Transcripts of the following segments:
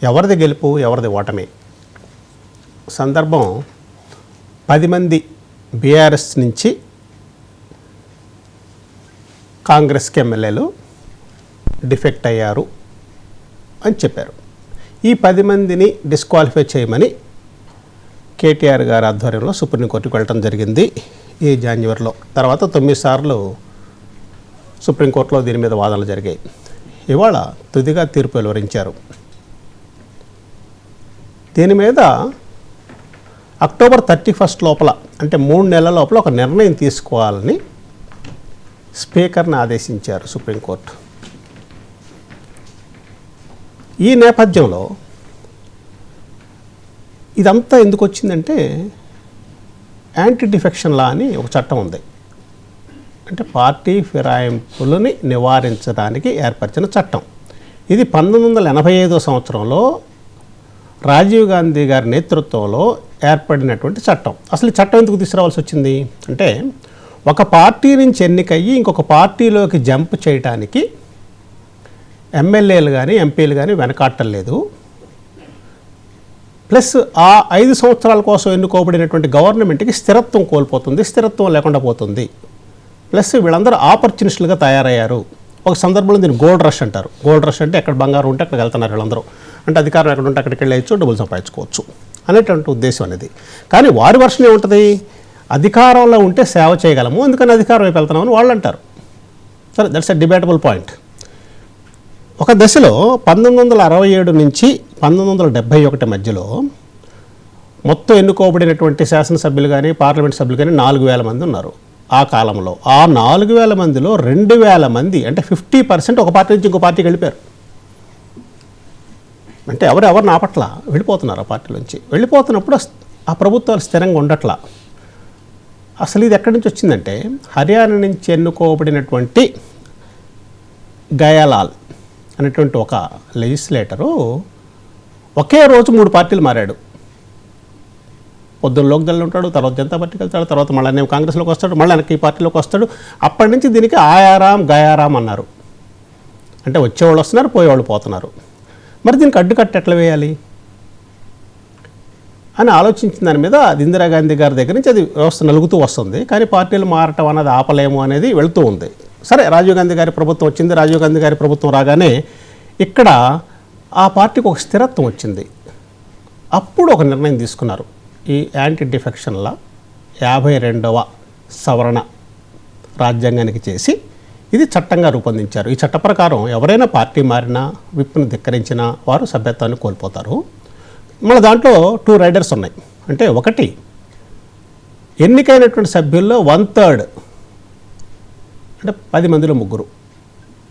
ఎవరిది గెలుపు ఎవరిది ఓటమి సందర్భం 10 మంది బీఆర్ఎస్ నుంచి కాంగ్రెస్కి ఎమ్మెల్యేలు డిఫెక్ట్ అయ్యారు అని చెప్పారు. ఈ 10 మందిని డిస్క్వాలిఫై చేయమని కేటీఆర్ గారి ఆధ్వర్యంలో సుప్రీంకోర్టుకు వెళ్ళడం జరిగింది ఈ జనవరిలో. తర్వాత 9 సార్లు సుప్రీంకోర్టులో దీని మీద వాదనలు జరిగాయి. ఇవాళ తుదిగా తీర్పు వెలువరించారు. దీని మీద అక్టోబర్ 31 లోపల అంటే 3 నెలల లోపల ఒక నిర్ణయం తీసుకోవాలని స్పీకర్ని ఆదేశించారు సుప్రీంకోర్టు. ఈ నేపథ్యంలో ఇదంతా ఎందుకు వచ్చిందంటే యాంటీ డిఫెక్షన్ లా అని ఒక చట్టం ఉంది. అంటే పార్టీ ఫిరాయింపులని నివారించడానికి ఏర్పరిచిన చట్టం. ఇది 1985 సంవత్సరంలో రాజీవ్ గాంధీ గారి నేతృత్వంలో ఏర్పడినటువంటి చట్టం. అసలు ఈ చట్టం ఎందుకు తీసుకురావాల్సి వచ్చింది అంటే ఒక పార్టీ నుంచి ఎన్నికయ్యి ఇంకొక పార్టీలోకి జంప్ చేయడానికి ఎమ్మెల్యేలు కానీ ఎంపీలు కానీ వెనకాట్టలేదు. ప్లస్ ఆ 5 సంవత్సరాల కోసం ఎన్నుకోబడినటువంటి గవర్నమెంట్కి స్థిరత్వం కోల్పోతుంది, స్థిరత్వం లేకుండా పోతుంది. ప్లస్ వీళ్ళందరూ ఆపర్చునిస్టులుగా తయారయ్యారు. ఒక సందర్భంలో దీన్ని గోల్డ్ రష్ అంటారు. గోల్డ్ రష్ అంటే ఎక్కడ బంగారం ఉంటే అక్కడికి వెళ్తున్నారు వీళ్ళందరూ. అంటే అధికారం ఎక్కడ ఉంటే అక్కడికి వెళ్ళేయచ్చు, డబ్బులు సంపాదించుకోవచ్చు అనేటువంటి ఉద్దేశం అనేది. కానీ వారి వర్షన్ ఏముంటుంది, అధికారంలో ఉంటే సేవ చేయగలము, అందుకని అధికారం వైపు వెళ్తున్నామని వాళ్ళు అంటారు. సరే, దట్స్ ఎ డిబేటబుల్ పాయింట్. ఒక దశలో 1967 నుంచి 1971 మధ్యలో మొత్తం ఎన్నుకోబడినటువంటి శాసనసభ్యులు కానీ పార్లమెంట్ సభ్యులు కానీ 4,000 మంది ఉన్నారు. ఆ కాలంలో ఆ 4,000 మందిలో 2,000 మంది అంటే 50% ఒక పార్టీ నుంచి ఇంకో పార్టీకి వెళ్ళిపోయారు. అంటే ఎవరిని ఆపట్లా, వెళ్ళిపోతున్నారు ఆ పార్టీలోంచి. వెళ్ళిపోతున్నప్పుడు ఆ ప్రభుత్వాలు స్థిరంగా ఉండట్లా. అసలు ఇది ఎక్కడి నుంచి వచ్చిందంటే హర్యానా నుంచి ఎన్నుకోబడినటువంటి గయాలాల్ అనేటువంటి ఒక లెజిస్లేటరు ఒకే రోజు 3 పార్టీలు మారాడు. పొద్దున్న లోక్దళ్ ఉంటాడు, తర్వాత జనతా పార్టీకి వెళ్తాడు, తర్వాత మళ్ళీ నేను కాంగ్రెస్లోకి వస్తాడు, మళ్ళీ వెనక్కి ఈ పార్టీలోకి వస్తాడు. అప్పటి నుంచి దీనికి ఆయారాం గయారాం అన్నారు. అంటే వచ్చేవాళ్ళు వస్తున్నారు, పోయేవాళ్ళు పోతున్నారు. మరి దీనికి అడ్డుకట్ట ఎట్లా వేయాలి అని ఆలోచించిన దాని మీద అది ఇందిరాగాంధీ గారి దగ్గర నుంచి అది వ్యవస్థ నలుగుతూ వస్తుంది. కానీ పార్టీలు మారటం అన్నది ఆపలేము అనేది వెళుతూ ఉంది. సరే, రాజీవ్ గాంధీ గారి ప్రభుత్వం వచ్చింది. రాజీవ్ గాంధీ గారి ప్రభుత్వం రాగానే ఇక్కడ ఆ పార్టీకి ఒక స్థిరత్వం వచ్చింది. అప్పుడు ఒక నిర్ణయం తీసుకున్నారు. ఈ యాంటీ డిఫెక్షన్ల 52వ సవరణ రాజ్యాంగానికి చేసి ఇది చట్టంగా రూపొందించారు. ఈ చట్ట ప్రకారం ఎవరైనా పార్టీ మారినా, విప్ను ధిక్కరించినా వారు సభ్యత్వాన్ని కోల్పోతారు. మళ్ళీ దాంట్లో 2 రైడర్స్ ఉన్నాయి. అంటే ఒకటి, ఎన్నికైనటువంటి సభ్యుల్లో 1/3 అంటే 10 మందిలో 3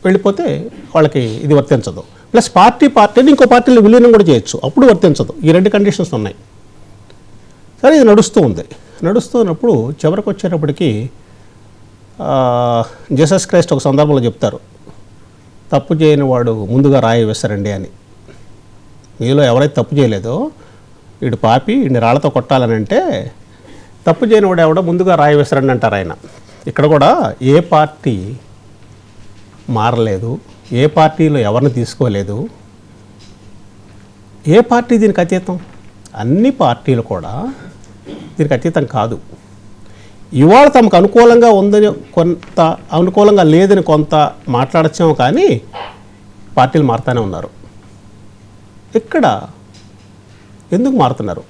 వెళ్ళిపోతే వాళ్ళకి ఇది వర్తించదు. ప్లస్ పార్టీని ఇంకో పార్టీలో విలీనం కూడా చేయొచ్చు, అప్పుడు వర్తించదు. ఈ 2 కండిషన్స్ ఉన్నాయి. సరే, ఇది నడుస్తున్నప్పుడు చివరికి వచ్చేటప్పటికి జీసస్ క్రైస్ట్ ఒక సందర్భంలో చెప్తారు, తప్పు చేయని వాడు ముందుగా రాయి వేస్తారండి అని. మీలో ఎవరైతే తప్పు చేయలేదో వీడు పాపి, వీడిని రాళ్లతో కొట్టాలని అంటే తప్పు చేయని వాడు ఎవడో ముందుగా రాయి వేస్తారండి అంటారు ఆయన. ఇక్కడ కూడా ఏ పార్టీ మారలేదు, ఏ పార్టీలో ఎవరిని తీసుకోలేదు, ఏ పార్టీ దీనికి అతీతం? అన్ని పార్టీలు కూడా దీనికి అతీతం కాదు. ఇవాళ తమకు అనుకూలంగా ఉందని కొంత, అనుకూలంగా లేదని కొంత మాట్లాడచ్చాము, కానీ పార్టీలు మారుతూనే ఉన్నారు. ఇక్కడ ఎందుకు మారుతున్నారు?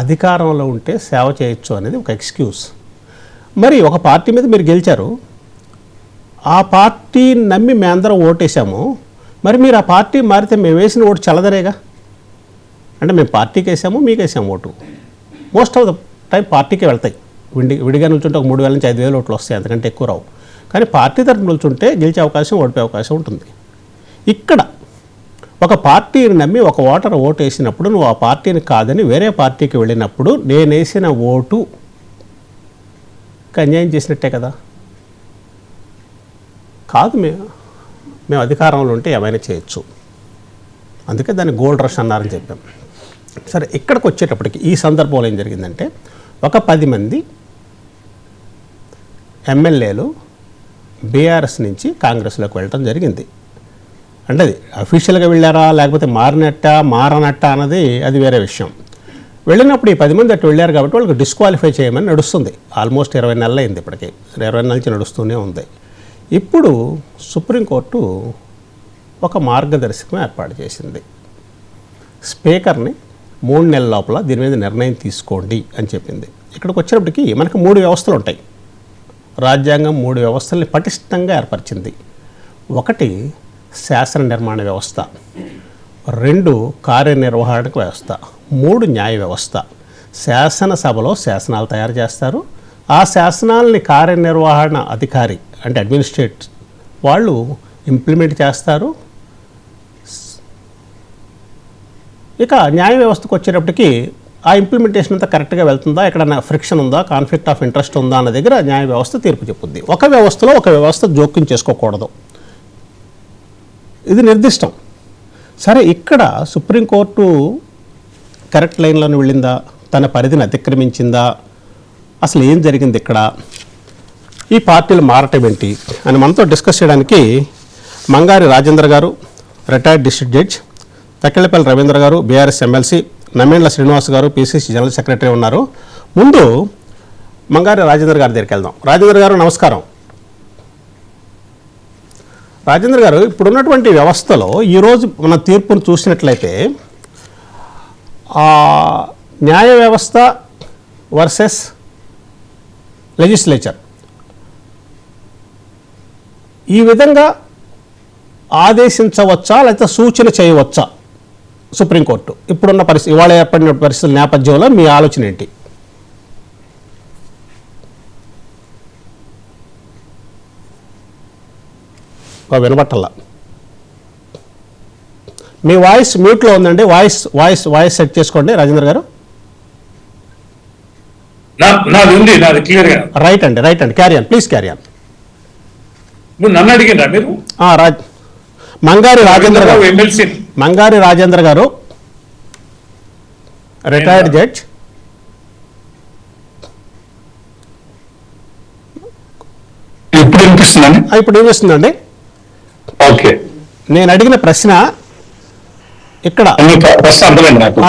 అధికారంలో ఉంటే సేవ చేయొచ్చు అనేది ఒక ఎక్స్క్యూజ్. మరి ఒక పార్టీ మీద మీరు గెలిచారు, ఆ పార్టీని నమ్మి మేమందరం ఓటేసాము, మరి మీరు ఆ పార్టీ మారితే మేము వేసిన ఓటు చల్లదరేగా. అంటే మేము పార్టీకి వేసాము, మీకు వేసాము vote. Most of the time పార్టీకే వెళ్తాయి. విడిగా నిల్చుంటే ఒక 3,000 నుంచి 5,000 ఓట్లు వస్తాయి, అంతకంటే ఎక్కువ రావు. కానీ పార్టీ తరఫున నిల్చుంటే గెలిచే అవకాశం, ఓడిపోయే అవకాశం ఉంటుంది. ఇక్కడ ఒక పార్టీని నమ్మి ఒక ఓటర్ ఓటు వేసినప్పుడు నువ్వు ఆ పార్టీని కాదని వేరే పార్టీకి వెళ్ళినప్పుడు నేను వేసిన ఓటు అన్యాయం చేసినట్టే కదా. కాదు, మేము అధికారంలో ఉంటే ఏమైనా చేయొచ్చు, అందుకే దాన్ని గోల్డ్ రష్ అన్నారని చెప్పాం. సరే, ఇక్కడికి వచ్చేటప్పటికి ఈ సందర్భంలో ఏం జరిగిందంటే ఒక 10 మంది ఎమ్మెల్యేలు బీఆర్ఎస్ నుంచి కాంగ్రెస్లోకి వెళ్ళటం జరిగింది. అంటే అది అఫీషియల్గా వెళ్ళారా లేకపోతే మారనట్ట అన్నది అది వేరే విషయం. వెళ్ళినప్పుడు ఈ 10 మంది అటు వెళ్ళారు కాబట్టి వాళ్ళకి డిస్క్వాలిఫై చేయమని నడుస్తుంది. ఆల్మోస్ట్ 20 నెలలు అయింది ఇప్పటికి, 20 నెలల నుంచి నడుస్తూనే ఉంది. ఇప్పుడు సుప్రీంకోర్టు ఒక మార్గదర్శకం ఏర్పాటు చేసింది. స్పీకర్ని 3 నెలల లోపల దీని మీద నిర్ణయం తీసుకోండి అని చెప్పింది. ఇక్కడికి వచ్చినప్పటికీ మనకు 3 వ్యవస్థలు ఉంటాయి. రాజ్యాంగం 3 వ్యవస్థల్ని పటిష్టంగా ఏర్పరిచింది. 1 శాసన నిర్మాణ వ్యవస్థ, 2 కార్యనిర్వహణక వ్యవస్థ, 3 న్యాయ వ్యవస్థ. శాసనసభలో శాసనాలు తయారు చేస్తారు. ఆ శాసనాలని కార్యనిర్వహణ అధికారి అంటే అడ్మినిస్ట్రేట్ వాళ్ళు ఇంప్లిమెంట్ చేస్తారు. ఇక న్యాయ వ్యవస్థకు వచ్చేటప్పటికి ఆ ఇంప్లిమెంటేషన్ అంతా కరెక్ట్గా వెళ్తుందా, ఎక్కడైనా ఫ్రిక్షన్ ఉందా, కాన్ఫ్లిక్ట్ ఆఫ్ ఇంట్రెస్ట్ ఉందా అన్న దగ్గర న్యాయ వ్యవస్థ తీర్పు చెప్పుద్ది. ఒక వ్యవస్థలో ఒక వ్యవస్థ జోక్యం చేసుకోకూడదు, ఇది నిర్దిష్టం. సరే, ఇక్కడ సుప్రీంకోర్టు కరెక్ట్ లైన్లోనే వెళ్ళిందా, తన పరిధిని అతిక్రమించిందా, అసలు ఏం జరిగింది ఇక్కడ, ఈ పార్టీలు మారటం ఏంటి అని మనతో డిస్కస్ చేయడానికి మంగారి రాజేంద్ర గారు, retired district judge, Takkellapalli Ravindra గారు, బీఆర్ఎస్ ఎమ్మెల్సీ, నమేండ్ల శ్రీనివాస్ గారు, పిసిసి జనరల్ సెక్రటరీ ఉన్నారు. ముందు మంగారి రాజేంద్ర గారి దగ్గరికి వెళ్దాం. రాజేంద్ర గారు నమస్కారం. రాజేంద్ర గారు, ఇప్పుడున్నటువంటి వ్యవస్థలో ఈరోజు మన తీర్పును చూసినట్లయితే న్యాయ వ్యవస్థ వర్సెస్ లెజిస్లేచర్ ఈ విధంగా ఆదేశించవచ్చా లేకపోతే సూచన చేయవచ్చా సుప్రీంకోర్టు ఇప్పుడున్న పరిస్థితి, ఇవాళ ఏర్పడిన పరిస్థితుల నేపథ్యంలో మీ ఆలోచన ఏంటి? వినబట్టల్లా, మీ వాయిస్ మ్యూట్లో ఉందండి. వాయిస్ సెట్ చేసుకోండి రాజేంద్ర గారు. రైట్ అండి, carry on, please carry on. నన్ను అడిగినా మీరు? మంగారి రాజేంద్ర గారు, రిటైర్డ్ జడ్జ్. ఇప్పుడు వినిపిస్తుందండి. ఓకే, నేను అడిగిన ప్రశ్న ఇక్కడ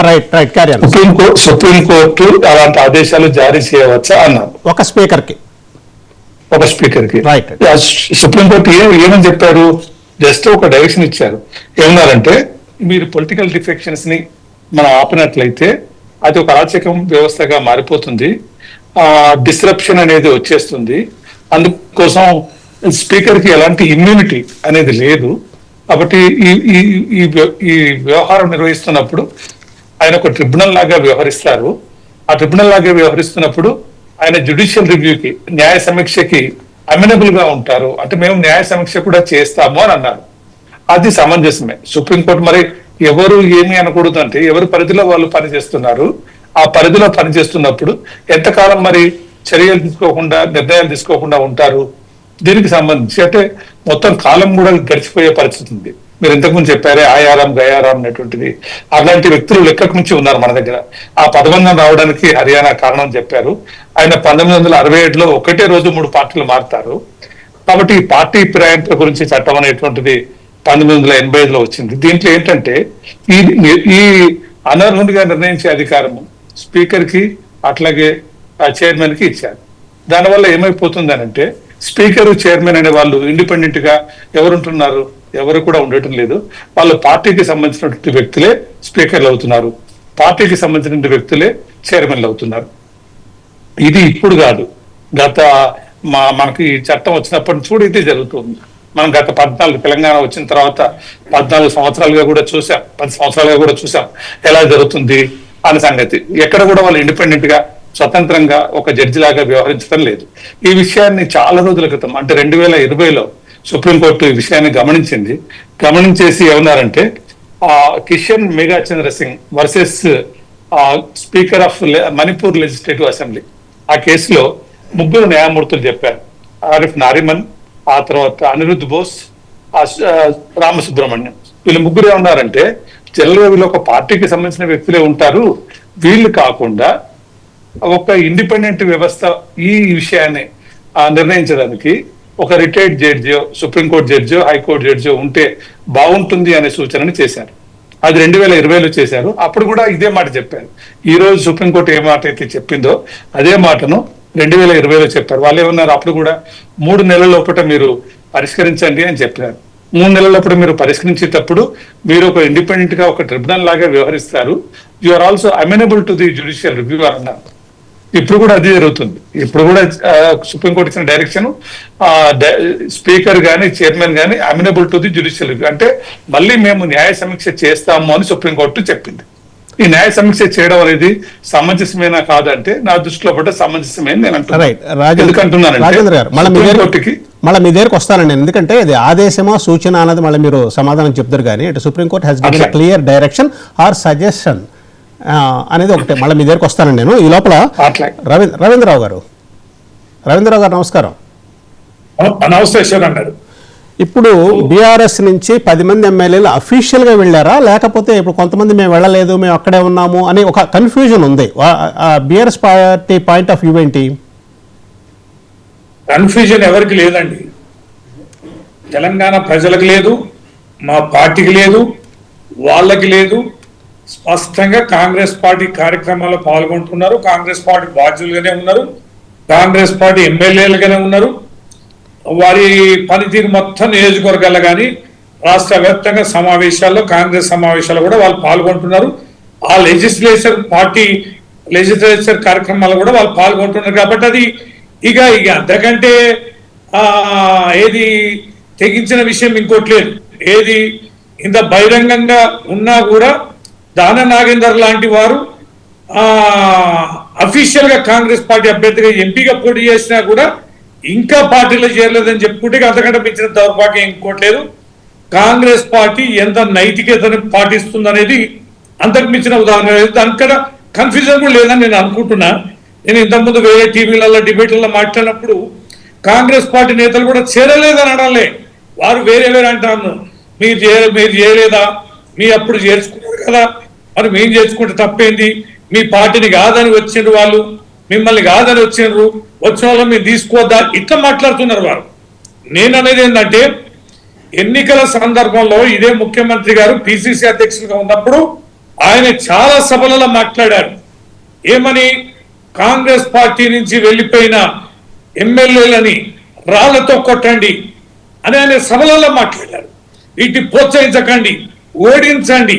రైట్ క్యారీ ఆన్. సుప్రీంకోర్టు అలాంటి ఆదేశాలు జారీ చేయవచ్చా అన్నారు ఒక స్పీకర్ కి రైట్. సుప్రీంకోర్టు ఏమని చెప్పారు? జస్ట్ ఒక డైరెక్షన్ ఇచ్చారు. ఏమన్నారంటే, మీరు పొలిటికల్ డిఫెక్షన్స్ ని మనం ఆపినట్లయితే అది ఒక అరాచకం వ్యవస్థగా మారిపోతుంది, డిస్రప్షన్ అనేది వచ్చేస్తుంది. అందుకోసం స్పీకర్ కి ఎలాంటి ఇమ్యూనిటీ అనేది లేదు. కాబట్టి ఈ వ్యవహారం నిర్వహిస్తున్నప్పుడు ఆయన ఒక ట్రిబ్యునల్ లాగా వ్యవహరిస్తారు. ఆ ట్రిబ్యునల్ లాగా వ్యవహరిస్తున్నప్పుడు ఆయన జ్యుడిషియల్ రివ్యూకి, న్యాయ సమీక్షకి అమినబుల్ గా ఉంటారు. అంటే మేము న్యాయ సమీక్ష కూడా చేస్తాము అని అన్నారు. అది సమంజసమే. సుప్రీంకోర్టు మరి ఎవరు ఏమి అనకూడదు అంటే, ఎవరి పరిధిలో వాళ్ళు పనిచేస్తున్నారు, ఆ పరిధిలో పనిచేస్తున్నప్పుడు ఎంతకాలం మరి చర్యలు తీసుకోకుండా, నిర్ణయాలు తీసుకోకుండా ఉంటారు? దీనికి సంబంధించి అంటే మొత్తం కాలం కూడా గడిచిపోయే పరిస్థితి ఉంది. మీరు ఇంతకుముందు చెప్పారే ఆయారాం గయారాం అనేటువంటిది, అలాంటి వ్యక్తులు లెక్కకు మించి ఉన్నారు మన దగ్గర. ఆ పదబంధం రావడానికి హర్యానా కారణం చెప్పారు. ఆయన 1967లో ఒకటే రోజు 3 పార్టీలు మారుతారు. కాబట్టి ఈ పార్టీ ఫిరాయింపుల గురించి చట్టం అనేటువంటిది 1985లో వచ్చింది. దీంట్లో ఏంటంటే ఈ అనర్హునిగా నిర్ణయించే అధికారము స్పీకర్ కి అట్లాగే చైర్మన్ కి ఇచ్చారు. దానివల్ల ఏమైపోతుంది అంటే, స్పీకర్ చైర్మన్ అనే వాళ్ళు ఇండిపెండెంట్ గా ఎవరుంటున్నారు? ఎవరు కూడా ఉండటం లేదు. వాళ్ళు పార్టీకి సంబంధించినటువంటి వ్యక్తులే స్పీకర్లు అవుతున్నారు, పార్టీకి సంబంధించిన వ్యక్తులే చైర్మన్లు అవుతున్నారు. ఇది ఇప్పుడు కాదు, మనకి చట్టం వచ్చినప్పటి నుంచి కూడా ఇది జరుగుతుంది. మనం గత 14 తెలంగాణ వచ్చిన తర్వాత 14 సంవత్సరాలుగా కూడా చూసాం, 10 సంవత్సరాలుగా కూడా చూసాం ఎలా జరుగుతుంది అనే సంగతి. ఎక్కడ కూడా వాళ్ళు ఇండిపెండెంట్ గా స్వతంత్రంగా ఒక జడ్జి లాగా వ్యవహరించడం లేదు. ఈ విషయాన్ని చాలా రోజుల క్రితం అంటే 2020లో సుప్రీంకోర్టు ఈ విషయాన్ని గమనించేసి ఏమన్నారంటే, Kishan Megha Chandra Singh versus speaker of Manipur legislative assembly, ఆ కేసులో 3 న్యాయమూర్తులు చెప్పారు. ఆరిఫ్ నారిమన్, ఆ తర్వాత అనిరుద్ధ్ బోస్, రామసుబ్రహ్మణ్యం. వీళ్ళు 3 ఏమన్నారంటే, జనరల్ గా వీళ్ళు ఒక పార్టీకి సంబంధించిన వ్యక్తులే ఉంటారు, వీళ్ళు కాకుండా ఒక ఇండిపెండెంట్ వ్యవస్థ ఈ విషయాన్ని నిర్ణయించడానికి ఒక రిటైర్డ్ జడ్జో, సుప్రీంకోర్టు జడ్జో, హైకోర్టు జడ్జో ఉంటే బాగుంటుంది అనే సూచనని చేశారు. అది 2020లో చేశారు. అప్పుడు కూడా ఇదే మాట చెప్పారు. ఈ రోజు సుప్రీంకోర్టు ఏ మాట అయితే చెప్పిందో అదే మాటను 2020లో చెప్పారు. వాళ్ళు ఏమన్నారు అప్పుడు కూడా 3 నెలల లోపల మీరు పరిష్కరించండి అని చెప్పారు. 3 నెలల లోపల మీరు పరిష్కరించేటప్పుడు మీరు ఒక ఇండిపెండెంట్ గా ఒక ట్రిబ్యునల్ లాగా వ్యవహరిస్తారు. You are also amenable to the judicial review అన్నారు. ఇప్పుడు కూడా అది జరుగుతుంది. ఇప్పుడు కూడా సుప్రీంకోర్టు ఇచ్చిన డైరెక్షన్ స్పీకర్ గానీ చైర్మన్ గానీ అమినబుల్ టు ది జ్యుడిషియల్ రివ్యూ అంటే మళ్ళీ మేము న్యాయ సమీక్ష చేస్తాము అని సుప్రీంకోర్టు చెప్పింది. ఈ న్యాయ సమీక్ష చేయడం అనేది సమంజసమేనా కాదంటే నా దృష్టిలో పడ్డ సమంజసమేని నేను సుప్రీంకోర్టుకి మళ్ళీ మీ దగ్గరకు వస్తానండి. ఎందుకంటే ఇది ఆదేశమా సూచన అన్నది మళ్ళీ మీరు సమాధానం చెప్తారు. కానీ ఇటు supreme court has given clear direction are suggestion అనేది ఒకటే. మళ్ళీ మీ దగ్గరకు వస్తానండి నేను. ఈ లోపల రవీంద్రరావు గారు నమస్కారం. నమస్తే శరణ్ గారు. ఇప్పుడు బీఆర్ఎస్ నుంచి 10 మంది ఎమ్మెల్యేలు అఫీషియల్గా వెళ్ళారా, లేకపోతే ఇప్పుడు కొంతమంది మేము వెళ్ళలేదు మేము అక్కడే ఉన్నాము అని ఒక కన్ఫ్యూజన్ ఉంది. BRS party point of view ఏంటి? కన్ఫ్యూజన్ ఎవరికి లేదండి. తెలంగాణ ప్రజలకు లేదు, మా పార్టీకి లేదు, వాళ్ళకి లేదు. స్పష్టంగా కాంగ్రెస్ పార్టీ కార్యక్రమాల్లో పాల్గొంటున్నారు. కాంగ్రెస్ పార్టీ బాధ్యులుగానే ఉన్నారు. కాంగ్రెస్ పార్టీ ఎమ్మెల్యేలుగానే ఉన్నారు. వారి పనితీరు మొత్తం నియోజకవర్గాల్లో కానీ రాష్ట్ర వ్యాప్తంగా సమావేశాల్లో, కాంగ్రెస్ సమావేశాల్లో కూడా వాళ్ళు పాల్గొంటున్నారు. ఆ లెజిస్లేచర్ కార్యక్రమాల్లో కూడా వాళ్ళు పాల్గొంటున్నారు. కాబట్టి అది ఇక అంతకంటే ఏది తెగించిన విషయం ఇంకోటి లేదు. ఏది ఇంత బహిరంగంగా ఉన్నా కూడా దాన నాగేందర్ లాంటి వారు అఫీషియల్ గా కాంగ్రెస్ పార్టీ అభ్యర్థిగా ఎంపీగా పోటీ చేసినా కూడా ఇంకా పార్టీలో చేరలేదని చెప్పుకుంటే అంతకంటే మించిన దౌర్భాగ్యం ఇంకోటి లేదు. కాంగ్రెస్ పార్టీ ఎంత నైతికతను పాటిస్తుందనేది అంతకు మించిన ఉదాహరణ లేదు. దానికన్నా కన్ఫ్యూజన్ కూడా లేదని నేను అనుకుంటున్నా. నేను ఇంతకుముందు వేరే టీవీలలో డిబేట్లలో మాట్లాడినప్పుడు కాంగ్రెస్ పార్టీ నేతలు కూడా చేరలేదని అనలే, వారు వేరే అంటాను. మీరు చేయలేదా, మీ అప్పుడు చేర్చుకున్నారు కదా, మరి మేము చేర్చుకుంటే తప్పేంది, మీ పార్టీని కాదని వచ్చిండ్రు వాళ్ళు, మిమ్మల్ని కాదని వచ్చిన వాళ్ళని మేము తీసుకోవద్దా, ఇట్లా మాట్లాడుతున్నారు వారు. నేను అనేది ఏంటంటే ఎన్నికల సందర్భంలో ఇదే ముఖ్యమంత్రి గారు పిసిసి అధ్యక్షులుగా ఉన్నప్పుడు ఆయన చాలా సభలలో మాట్లాడారు. ఏమని? కాంగ్రెస్ పార్టీ నుంచి వెళ్ళిపోయిన ఎమ్మెల్యేలని రాళ్లతో కొట్టండి అని ఆయన సభలలో మాట్లాడారు. వీటిని ప్రోత్సహించకండి, ఓడించండి,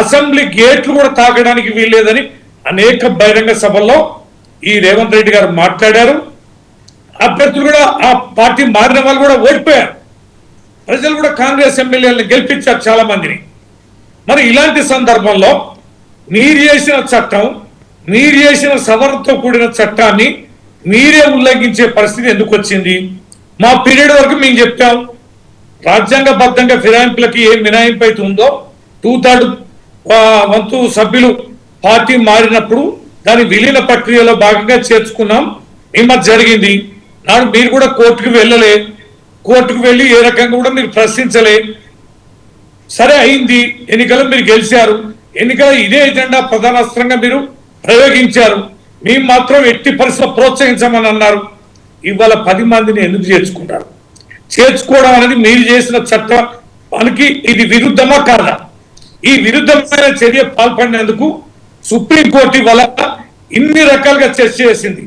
అసెంబ్లీ గేట్లు కూడా తాకడానికి వీల్లేదని అనేక బహిరంగ సభల్లో ఈ రేవంత్ రెడ్డి గారు మాట్లాడారు. అభ్యర్థులు కూడా ఆ పార్టీ మారిన వాళ్ళు కూడా ఓడిపోయారు. ప్రజలు కూడా కాంగ్రెస్ ఎమ్మెల్యేలను గెలిపించారు చాలా మందిని. మరి ఇలాంటి సందర్భంలో మీరు చేసిన చట్టం, మీరు చేసిన సవరణతో కూడిన చట్టాన్ని మీరే ఉల్లంఘించే పరిస్థితి ఎందుకు వచ్చింది? మా పీరియడ్ వరకు మేము చెప్పాం, రాజ్యాంగబద్ధంగా ఫిరాయింపులకి ఏ మినహాయింపు అయితే ఉందో 2/3 వంతు సభ్యులు పార్టీ మారినప్పుడు దాని విలీన ప్రక్రియలో భాగంగా చేర్చుకున్నాం. నిమ్మది జరిగింది. నాడు మీరు కూడా కోర్టుకు వెళ్ళలే, కోర్టుకు వెళ్ళి ఏ రకంగా కూడా మీరు ప్రశ్నించలే. సరే అయింది, ఎన్నికలు మీరు గెలిచారు. ఎన్నికల ఇదే ఎజెండా ప్రధానాస్త్రంగా మీరు ప్రయోగించారు. మేము మాత్రం ఎట్టి పరిస్థితుల్లో ప్రోత్సహించమని అన్నారు. ఇవాళ 10 మందిని ఎందుకు చేర్చుకుంటారు? చేర్చుకోవడం అనేది మీరు చేసిన చట్టానికి ఇది విరుద్ధమా కాదా? ఈ విరుద్ధమైన చర్య పాల్పడినందుకు సుప్రీంకోర్టు ఇవాళ ఇన్ని రకాలుగా చర్చ చేసింది,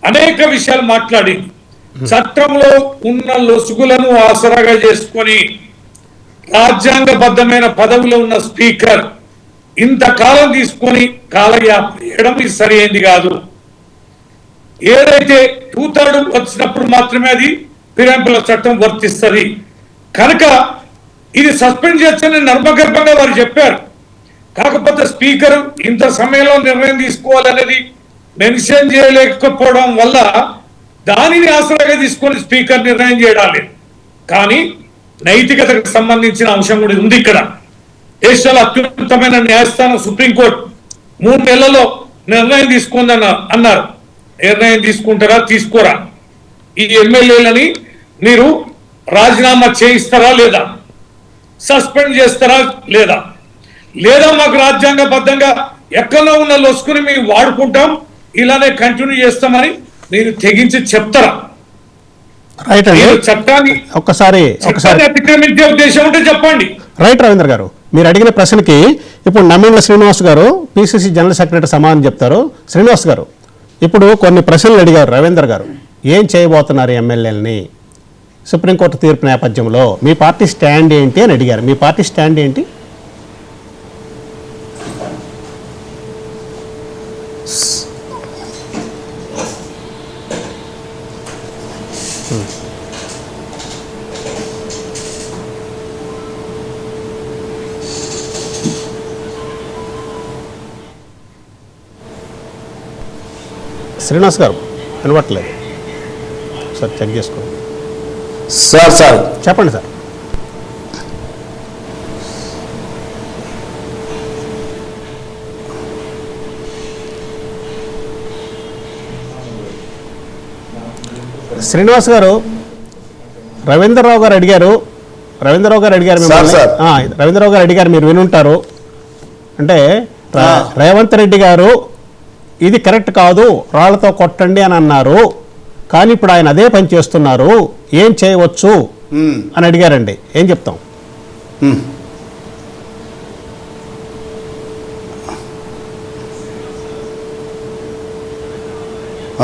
అనేక విషయాలు మాట్లాడింది. చట్టంలో ఉన్న లొసుగులను ఆసరాగా చేసుకొని రాజ్యాంగబద్ధమైన పదవిలో ఉన్న స్పీకర్ ఇంతకాలం తీసుకొని కాలయాపడం ఇది సరైనది కాదు. ఏదైతే 2/3 వచ్చినప్పుడు మాత్రమే అది ఫిరాయింపుల చట్టం వర్తిస్తుంది కనుక ఇది సస్పెండ్ చేయొచ్చని నర్మగర్భంగా వారు చెప్పారు. కాకపోతే స్పీకర్ ఇంత సమయంలో నిర్ణయం తీసుకోవాలనేది మెన్షన్ చేయలేకపోవడం వల్ల దానిని ఆసరాగా తీసుకొని స్పీకర్ నిర్ణయం చేయడాలి. కానీ నైతికతకు సంబంధించిన అంశం కూడా ఉంది ఇక్కడ. దేశాల అత్యున్నతమైన న్యాయస్థానం సుప్రీంకోర్టు 3 నెలల్లో నిర్ణయం తీసుకుందని అన్నారు. నిర్ణయం తీసుకుంటారా, తీసుకోరా? ఈ ఎమ్మెల్యేలని మీరు రాజీనామా చేయిస్తారా లేదా, సస్పెండ్ చేస్తారా లేదా, లేదా మాకు రాజ్యాంగబద్ధంగా ఎక్కడో ఉన్న లొసుకుని మేము వాడుకుంటాం, ఇలానే కంటిన్యూ చేస్తామని మీరు తెగించి చెప్తారా? రైట్ అండి. మీరు చట్టాన్ని ఒక్కసారి అతిక్రమించే ఉద్దేశం ఉంటే చెప్పండి. రైట్ రవీంద్ర గారు, మీరు అడిగిన ప్రశ్నకి ఇప్పుడు నమ్మిండ్ల శ్రీనివాస్ గారు పిసిసి జనరల్ సెక్రటరీ సమాధానం చెప్తారు. శ్రీనివాస్ గారు, ఇప్పుడు కొన్ని ప్రశ్నలు అడిగారు రవీంద్ర గారు. ఏం చేయబోతున్నారు ఎమ్మెల్యేలని సుప్రీంకోర్టు తీర్పు నేపథ్యంలో? మీ పార్టీ స్టాండ్ ఏంటి అని అడిగారు. మీ పార్టీ స్టాండ్ ఏంటి? శ్రీనివాస్ గారు వినపట్లేదు, సార్ చెక్ చేసుకోండి. సార్ చెప్పండి సార్. శ్రీనివాస్ గారు, రవీంద్రరావు గారు అడిగారు మిమ్మల్ని. సార్. రవీంద్రరావు గారు అడిగారు, మీరు వినుంటారు. అంటే రేవంత్ రెడ్డి గారు ఇది కరెక్ట్ కాదు, రాళ్లతో కొట్టండి అని అన్నారు, కానీ ఇప్పుడు ఆయన అదే పని చేస్తున్నారు, ఏం చేయవచ్చు అని అడిగారండి. ఏం చెప్తాం?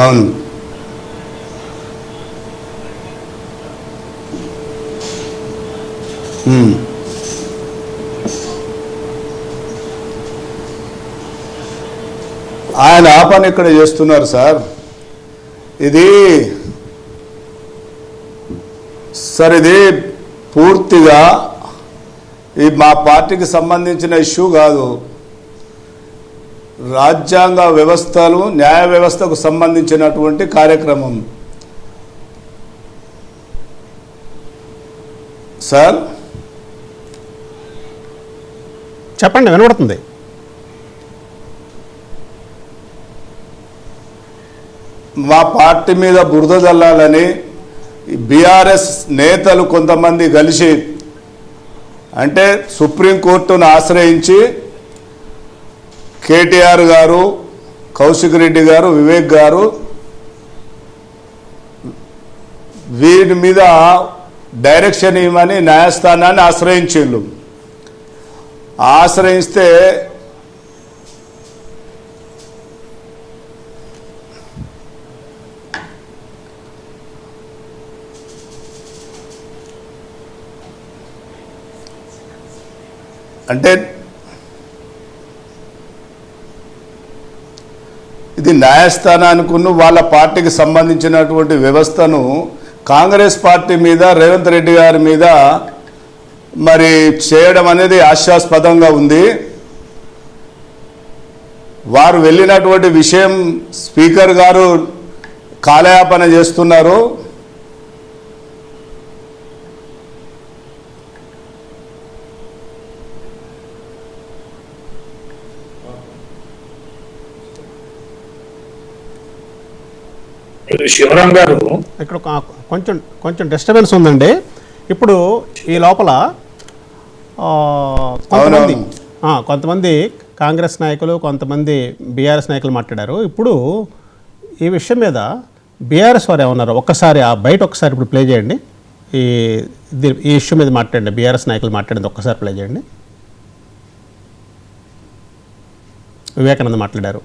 అవును, ఆయన ఆ పని ఇక్కడ చేస్తున్నారు సార్. ఇది పూర్తిగా ఈ మా పార్టీకి సంబంధించిన ఇష్యూ కాదు. రాజ్యాంగ వ్యవస్థలు, న్యాయ వ్యవస్థకు సంబంధించినటువంటి కార్యక్రమం సార్. చెప్పండి, వినబడుతుంది. మా పార్టీ మీద బురద జల్లాలని బీఆర్ఎస్ నేతలు కొంతమంది కలిసి, అంటే సుప్రీంకోర్టును ఆశ్రయించి కేటీఆర్ గారు, కౌశిక్ రెడ్డి గారు, వివేక్ గారు వీరి మీద డైరెక్షన్ ఇవ్వమని న్యాయస్థానాన్ని ఆశ్రయించారు. ఆశ్రయిస్తే అంటే ఇది న్యాయస్థానానికి వాళ్ళ పార్టీకి సంబంధించినటువంటి వ్యవస్థను కాంగ్రెస్ పార్టీ మీద, రేవంత్ రెడ్డి గారి మీద మరి చేయడం అనేది హాస్యాస్పదంగా ఉంది. వారు వెళ్ళినటువంటి విషయం స్పీకర్ గారు కాలయాపన చేస్తున్నారు. శివరాం గారు, ఇక్కడ కొంచెం డిస్టర్బెన్స్ ఉందండి. ఇప్పుడు ఈ లోపల కొంతమంది కాంగ్రెస్ నాయకులు, కొంతమంది బీఆర్ఎస్ నాయకులు మాట్లాడారు. ఇప్పుడు ఈ విషయం మీద బీఆర్ఎస్ వారు ఏమన్నారు ఒక్కసారి బయట ఒకసారి ఇప్పుడు ప్లే చేయండి. ఈ ఇష్యూ మీద మాట్లాడండి, బీఆర్ఎస్ నాయకులు మాట్లాడింది ఒక్కసారి ప్లే చేయండి. వివేకానంద మాట్లాడారు.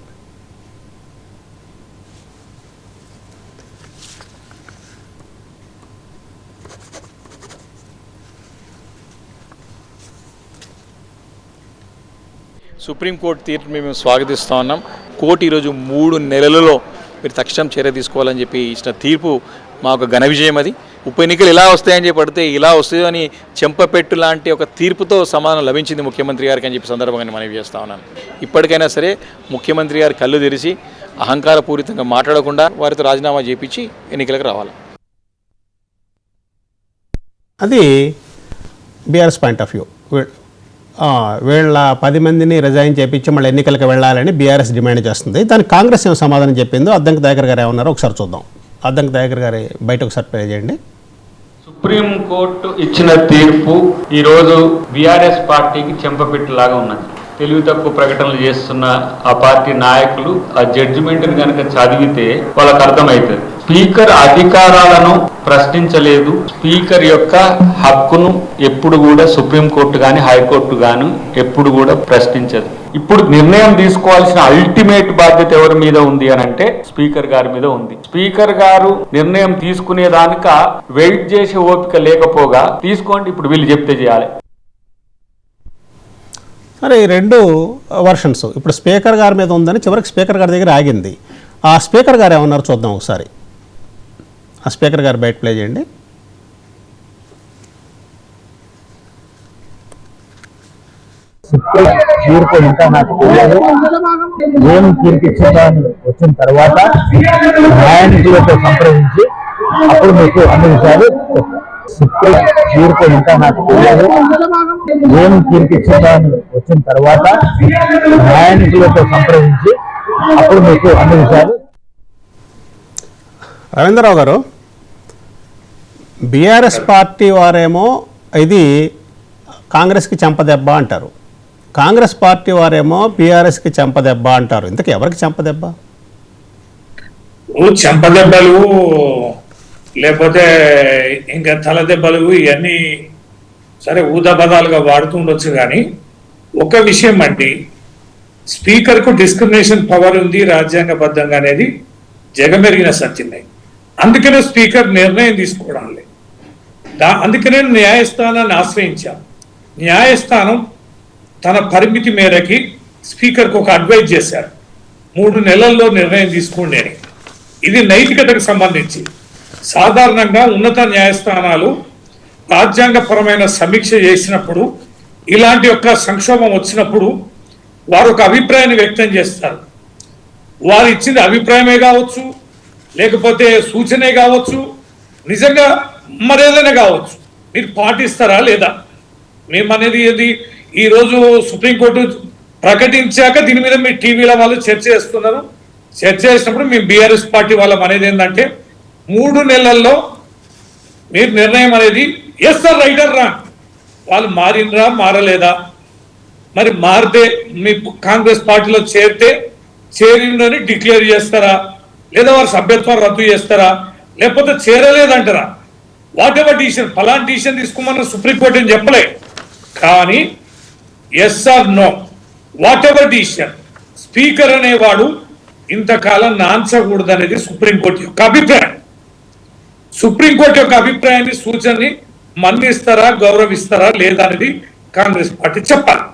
సుప్రీంకోర్టు తీర్పు మేము స్వాగతిస్తూ ఉన్నాం. కోర్టు ఈరోజు 3 నెలలలో మీరు తక్షణం చర్య తీసుకోవాలని చెప్పి ఇచ్చిన తీర్పు మాకు ఘన విజయం. అది ఉప ఎన్నికలు ఇలా వస్తాయని చెప్పి పడితే ఇలా వస్తాయో అని చెంపపెట్టు లాంటి ఒక తీర్పుతో సమాధానం లభించింది ముఖ్యమంత్రి గారికి అని చెప్పి సందర్భంగా మనవి చేస్తూ ఉన్నాను. ఇప్పటికైనా సరే ముఖ్యమంత్రి గారు కళ్ళు తెరిచి అహంకారపూరితంగా మాట్లాడకుండా వారితో రాజీనామా చేయించి ఎన్నికలకు రావాలి. అది బీఆర్ఎస్ పాయింట్ ఆఫ్ వ్యూ. వీళ్ళ 10 మందిని రిజైన్ చేయించి మళ్ళీ ఎన్నికలకు వెళ్ళాలని బీఆర్ఎస్ డిమాండ్ చేస్తుంది. దానికి కాంగ్రెస్ ఏం సమాధానం చెప్పిందో అద్దంకి దయాకర్ గారు ఏమన్నారో ఒకసారి చూద్దాం. అద్దంకి దయాకర్ గారి బయట ఒకసారి ప్లే చేయండి. సుప్రీంకోర్టు ఇచ్చిన తీర్పు ఈరోజు బీఆర్ఎస్ పార్టీకి చెంపపెట్టులాగా ఉన్నది. తెలివి తక్కువ ప్రకటనలు చేస్తున్న ఆ పార్టీ నాయకులు ఆ జడ్జిమెంట్ని కనుక చదివితే వాళ్ళకి అర్థమవుతుంది. స్పీకర్ అధికారాలను ప్రశ్నించలేదు. స్పీకర్ యొక్క హక్కును ఎప్పుడు కూడా సుప్రీంకోర్టు కానీ హైకోర్టు కానీ ఎప్పుడు కూడా ప్రశ్నించదు. ఇప్పుడు నిర్ణయం తీసుకోవాల్సిన అల్టిమేట్ బాధ్యత ఎవరి మీద ఉంది అని అంటే స్పీకర్ గారి మీద ఉంది. స్పీకర్ గారు నిర్ణయం తీసుకునేదానిక వెయిట్ చేసే ఓపిక లేకపోగా తీసుకోండి, ఇప్పుడు వీళ్ళు చెప్తే చేయాలి. సరే, ఈ రెండు వర్షన్స్ ఇప్పుడు స్పీకర్ గారి మీద ఉందని చివరికి స్పీకర్ గారి దగ్గర ఆగింది. ఆ స్పీకర్ గారు ఏమన్నారు చూద్దాం ఒకసారి. ఆ స్పీకర్ గారు బయట ప్లే చేయండి. తీర్పు ఇంకా నాకు తెలియదు. ఏం తీర్పు ఇచ్చిందో అని వచ్చిన తర్వాత న్యాయాధికులతో సంప్రదించి అప్పుడు మీకు అన్ని విషయాలు చెప్తాను. తీర్పు ఇంకా నాకు తెలియదు. ఏం తీర్పు ఇచ్చిందో అని వచ్చిన తర్వాత న్యాయాధికులతో సంప్రదించి అప్పుడు మీకు అన్ని విషయాలు. రవీంద్రరావు గారు, బీఆర్ఎస్ పార్టీ వారేమో ఇది కాంగ్రెస్కి చెంపదెబ్బ అంటారు, కాంగ్రెస్ పార్టీ వారేమో బీఆర్ఎస్కి చెంపదెబ్బ అంటారు. ఇంతకీ ఎవరికి చెంపదెబ్బ? చెంపదెబ్బలు లేకపోతే ఇంకా తలదెబ్బలు ఇవన్నీ సరే ఊదాపదాలుగా వాడుతుండొచ్చు, కానీ ఒక విషయం అండి, స్పీకర్కు డిస్క్రిమినేషన్ పవర్ ఉంది రాజ్యాంగబద్ధంగా అనేది జగమెరిగిన సత్యమే. అందుకనే స్పీకర్ నిర్ణయం తీసుకోవడం లేదు. అందుకనే న్యాయస్థానాన్ని ఆశ్రయించాం. న్యాయస్థానం తన పరిమితి మేరకి స్పీకర్కు ఒక అడ్వైజ్ చేశారు, 3 నెలల్లో నిర్ణయం తీసుకోండి అని. ఇది నైతికతకు సంబంధించి సాధారణంగా ఉన్నత న్యాయస్థానాలు రాజ్యాంగపరమైన సమీక్ష చేసినప్పుడు ఇలాంటి యొక్క సంక్షోభం వచ్చినప్పుడు వారు ఒక అభిప్రాయాన్ని వ్యక్తం చేస్తారు. వారు ఇచ్చింది అభిప్రాయమే కావచ్చు, లేకపోతే సూచనే కావచ్చు, నిజంగా మరేదైనా కావచ్చు. మీరు పాటిస్తారా లేదా? మేమనేది ఏది, ఈరోజు సుప్రీంకోర్టు ప్రకటించాక దీని మీద మీ టీవీల వాళ్ళు చర్చ చేస్తున్నారు. చర్చ చేసినప్పుడు మేము బీఆర్ఎస్ పార్టీ వాళ్ళం అనేది ఏంటంటే 3 నెలల్లో మీరు నిర్ణయం అనేది ఎస్ సార్ రైటర్ రా, వాళ్ళు మారినరా మారలేదా, మరి మారితే మీ కాంగ్రెస్ పార్టీలో చేరిందని డిక్లేర్ చేస్తారా, లేదా వారు సభ్యత్వం రద్దు చేస్తారా, లేకపోతే చేరలేదంటారా? వాట్ ఎవర్ డిసిషన్, ఫలాంటి డిసిషన్ తీసుకోమని సుప్రీంకోర్టు అని చెప్పలే, కానీ yes or no whatever decision speaker అనేవాడు ఇంతకాలం నాంచకూడదు అనేది సుప్రీంకోర్టు యొక్క అభిప్రాయం. సుప్రీంకోర్టు యొక్క అభిప్రాయాన్ని సూచనని మన్నిస్తారా గౌరవిస్తారా లేదా అనేది కాంగ్రెస్ పార్టీ చెప్పాలి.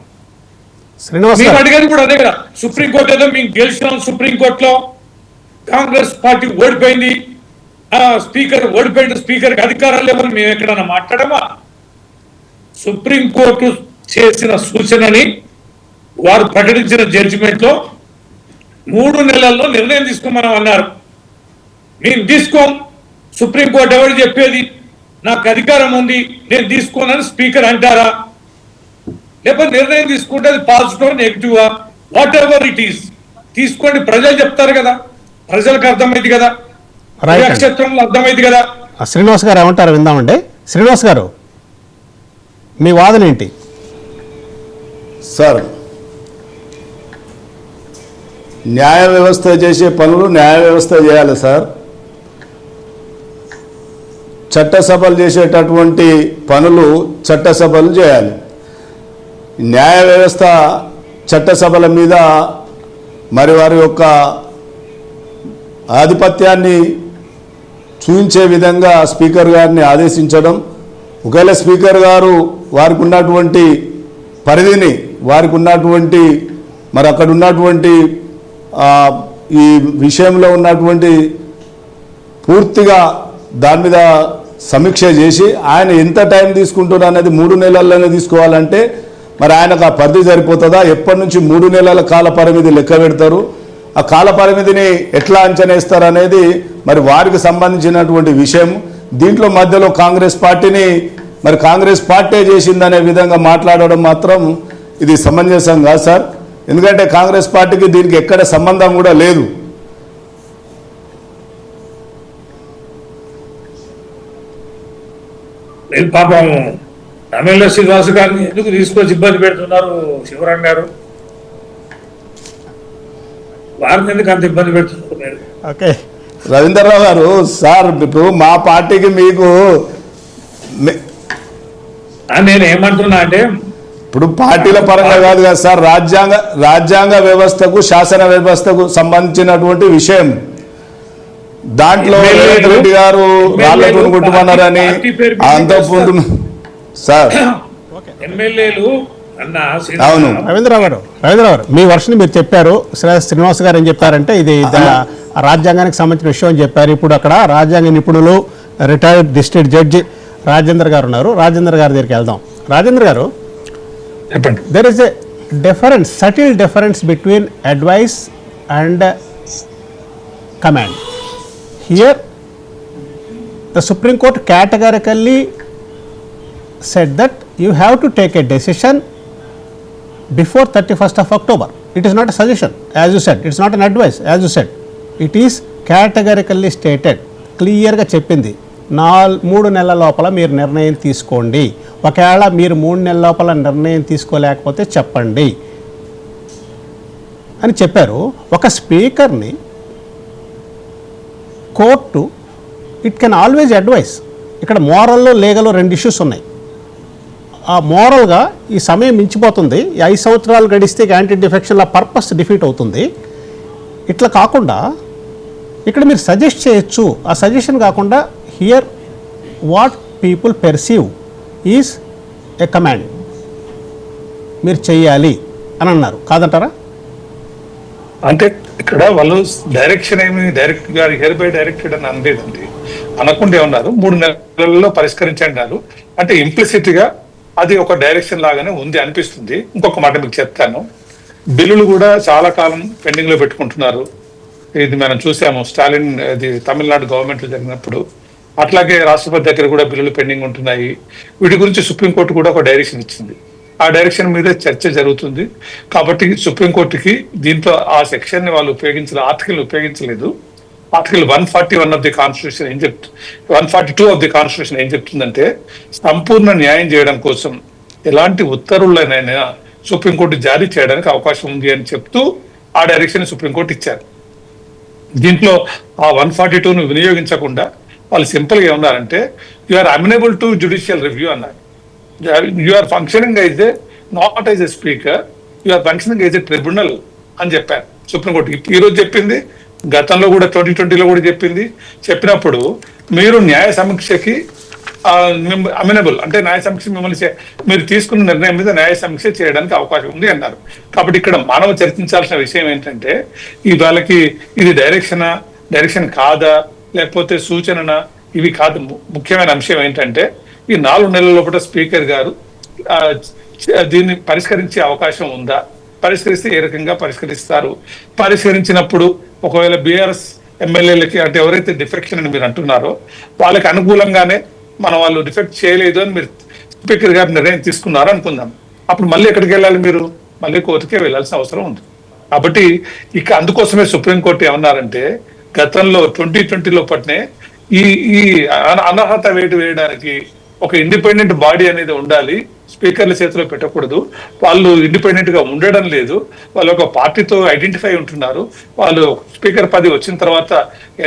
మేము అడిగేది కూడా అదే కదా. సుప్రీంకోర్టు ఏదో మేము గెలిచినాం, సుప్రీంకోర్టులో కాంగ్రెస్ పార్టీ ఓడిపోయింది, స్పీకర్ ఓడిపోయింది, స్పీకర్కి అధికారాలు లేవని మేము ఎక్కడన్నా మాట్లాడమా? సుప్రీంకోర్టు చేసిన సూచనని వారు ప్రకటించిన జడ్జిమెంట్ లో 3 నెలల్లో నిర్ణయం తీసుకోమని అన్నారు. మేము తీసుకోం, సుప్రీంకోర్టు ఎవరు చెప్పేది నాకు అధికారం ఉంది నేను తీసుకోనని స్పీకర్ అంటారా? లేకపోతే నిర్ణయం తీసుకుంటే అది పాజిటివ్ నెగిటివా, వాట్ ఎవర్ ఇట్ ఈస్ తీసుకోండి, ప్రజలు చెప్తారు కదా, ప్రజలకు అర్థమైంది కదా, ప్రజాక్షేత్రంలో అర్థమైంది కదా. శ్రీనివాస్ గారు ఏమంటారు విందామండి. శ్రీనివాస్ గారు, మీ వాదన ఏంటి? సార్, న్యాయ వ్యవస్థ చేసే పనులు న్యాయ వ్యవస్థ చేయాలి సార్. చట్టసభలు చేసేటటువంటి పనులు చట్టసభలు చేయాలి. న్యాయ వ్యవస్థ చట్టసభల మీద మరి వారి యొక్క ఆధిపత్యాన్ని చూపించే విధంగా స్పీకర్ గారిని ఆదేశించడం, ఒకవేళ స్పీకర్ గారు వారికి ఉన్నటువంటి పరిధిని, వారికి ఉన్నటువంటి మరి అక్కడ ఉన్నటువంటి ఈ విషయంలో ఉన్నటువంటి పూర్తిగా దాని మీద సమీక్ష చేసి ఆయన ఎంత టైం తీసుకుంటున్నారు అనేది 3 నెలల్లోనే తీసుకోవాలంటే మరి ఆయనకు ఆ పరిధి సరిపోతుందా? ఎప్పటి నుంచి 3 నెలల కాల పరిమితి లెక్క పెడతారు? ఆ కాల పరిమితిని ఎట్లా అంచనా వేస్తారు అనేది మరి వారికి సంబంధించినటువంటి విషయం. దీంట్లో మధ్యలో కాంగ్రెస్ పార్టీని మరి కాంగ్రెస్ పార్టీ చేసిందనే విధంగా మాట్లాడడం మాత్రం ఇది సమంజసం కాదు సార్. ఎందుకంటే కాంగ్రెస్ పార్టీకి దీనికి ఎక్కడ సంబంధం కూడా లేదు. పాపం ఎమ్మెల్యే శ్రీనివాస్ గారిని ఎందుకు తీసుకొచ్చి ఇబ్బంది పెడుతున్నారు శివరాం గారు? వారిని ఎందుకు అంత ఇబ్బంది పెడుతున్నారు? ఓకే. రవీంద్రరావు గారు, సార్ ఇప్పుడు మా పార్టీకి మీకు నేను ఏమంటున్నా అంటే ఇప్పుడు పార్టీల పరంగా కాదు కదా సార్, రాజ్యాంగ వ్యవస్థకు శాసన వ్యవస్థకు సంబంధించినటువంటి విషయం. దాంట్లో రేవంత్ రెడ్డి గారు రాళ్లతో కొట్టుమన్నారని అంత సార్ ఎమ్మెల్యేలు అవును. రవీంద్రరావు గారు మీ వర్షన్ మీరు చెప్పారు. శ్రీనివాస్ గారు ఏం చెప్పారంటే ఇది రాజ్యాంగానికి సంబంధించిన విషయం అని చెప్పారు. ఇప్పుడు అక్కడ రాజ్యాంగ నిపుణులు రిటైర్డ్ డిస్ట్రిక్ట్ జడ్జి రాజేందర్ గారు ఉన్నారు. రాజేందర్ గారి దగ్గరికి వెళ్దాం. రాజేందర్ గారు, చెప్పండి. there is a difference, subtle difference between advice and command. Here the Supreme Court categorically said that you have to take a decision before 31st of October. It is not a suggestion, as you said. It is not an advice, as you said. It is categorically stated. క్లియర్గా చెప్పింది 3 నెలల లోపల మీరు నిర్ణయం తీసుకోండి. ఒకవేళ మీరు 3 నెలల లోపల నిర్ణయం తీసుకోలేకపోతే చెప్పండి అని చెప్పారు. ఒక స్పీకర్ని court it can always advise. ఇక్కడ మోరల్లో లీగల్లో 2 ఇష్యూస్ ఉన్నాయి. ఆ మోరల్గా ఈ సమయం మించిపోతుంది, ఈ 5 సంవత్సరాలు గడిస్తే యాంటీ డిఫెక్షన్ల పర్పస్ డిఫీట్ అవుతుంది. ఇట్లా కాకుండా ఇక్కడ మీరు సజెస్ట్ చేయొచ్చు. ఆ సజెషన్ కాకుండా here what people perceive is a command, మీరు చెయ్యాలి అని అన్నారు. కాదంటారా? అంటే ఇక్కడ వాళ్ళు డైరెక్షన్ ఏమి డైరెక్ట్ గా హియర్ బై డైరెక్టెడ్ అని అనలేదండి. అనకుండా ఏమన్నారు, 3 నెలల్లో పరిష్కరించండి. అంటే ఇంప్లిసిట్ గా అది ఒక డైరెక్షన్ లాగానే ఉంది అనిపిస్తుంది. ఇంకొక మాట మీకు చెప్తాను. బిల్లులు కూడా చాలా కాలం పెండింగ్ లో పెట్టుకుంటున్నారు. ఇది మనం చూసాము స్టాలిన్ ఇది తమిళనాడు గవర్నమెంట్ లో జరిగినప్పుడు. అట్లాగే రాష్ట్రపతి దగ్గర కూడా బిల్లులు పెండింగ్ ఉంటున్నాయి. వీటి గురించి సుప్రీంకోర్టు కూడా ఒక డైరెక్షన్ ఇచ్చింది. ఆ డైరెక్షన్ మీద చర్చ జరుగుతుంది. కాబట్టి సుప్రీంకోర్టుకి దీంట్లో ఆ సెక్షన్ ని వాళ్ళు ఆర్టికల్ ఉపయోగించలేదు. Article 141 of the constitution 142 of the constitution ఏం చెప్తుందంటే, సంపూర్ణ న్యాయం చేయడం కోసం ఎలాంటి ఉత్తర్వులనైనా సుప్రీంకోర్టు జారీ చేయడానికి అవకాశం ఉంది అని చెప్తూ ఆ డైరెక్షన్ సుప్రీంకోర్టు ఇచ్చారు. దీంట్లో ఆ 142ను వినియోగించకుండా వాళ్ళు సింపుల్ గా ఏమన్నారంటే, you are amenable to judicial review అన్నారు. You are functioning as a not as a speaker, you are functioning as a tribunal అని చెప్పారు సుప్రీంకోర్టు. ఈ రోజు చెప్పింది, గతంలో కూడా 2020లో కూడా చెప్పింది. చెప్పినప్పుడు మీరు న్యాయ సమీక్షకి అమినబుల్ అంటే న్యాయ సమీక్ష మిమ్మల్ని మీరు తీసుకున్న నిర్ణయం మీద న్యాయ సమీక్ష చేయడానికి అవకాశం ఉంది అన్నారు. కాబట్టి ఇక్కడ మానవ చర్చించాల్సిన విషయం ఏంటంటే, వాళ్ళకి ఇది డైరెక్షన్ కాదా లేకపోతే సూచన, ఇవి కాదు. ముఖ్యమైన అంశం ఏంటంటే, ఈ 4 నెలల లోపల స్పీకర్ గారు దీన్ని పరిష్కరించే అవకాశం ఉందా, పరిష్కరిస్తే ఏ రకంగా పరిష్కరిస్తారు, పరిష్కరించినప్పుడు ఒకవేళ బీఆర్ఎస్ ఎమ్మెల్యేలకి అంటే ఎవరైతే డిఫెక్షన్ అని మీరు అంటున్నారో వాళ్ళకి అనుకూలంగానే వాళ్ళు డిఫెక్ట్ చేయలేదు అని మీరు స్పీకర్ గారు నిర్ణయం తీసుకున్నారు అనుకుందాం. అప్పుడు మళ్ళీ ఎక్కడికి వెళ్ళాలి, మీరు మళ్ళీ కోర్టుకే వెళ్ళాల్సిన అవసరం ఉంది. కాబట్టి ఇక అందుకోసమే సుప్రీంకోర్టు ఏమన్నారంటే, గతంలో 2020లో పట్నే ఈ అనర్హత వేటు వేయడానికి ఒక ఇండిపెండెంట్ బాడీ అనేది ఉండాలి, స్పీకర్ల చేతిలో పెట్టకూడదు. వాళ్ళు ఇండిపెండెంట్ గా ఉండడం లేదు, వాళ్ళు ఒక పార్టీతో ఐడెంటిఫై ఉంటున్నారు. వాళ్ళు స్పీకర్ పదవి వచ్చిన తర్వాత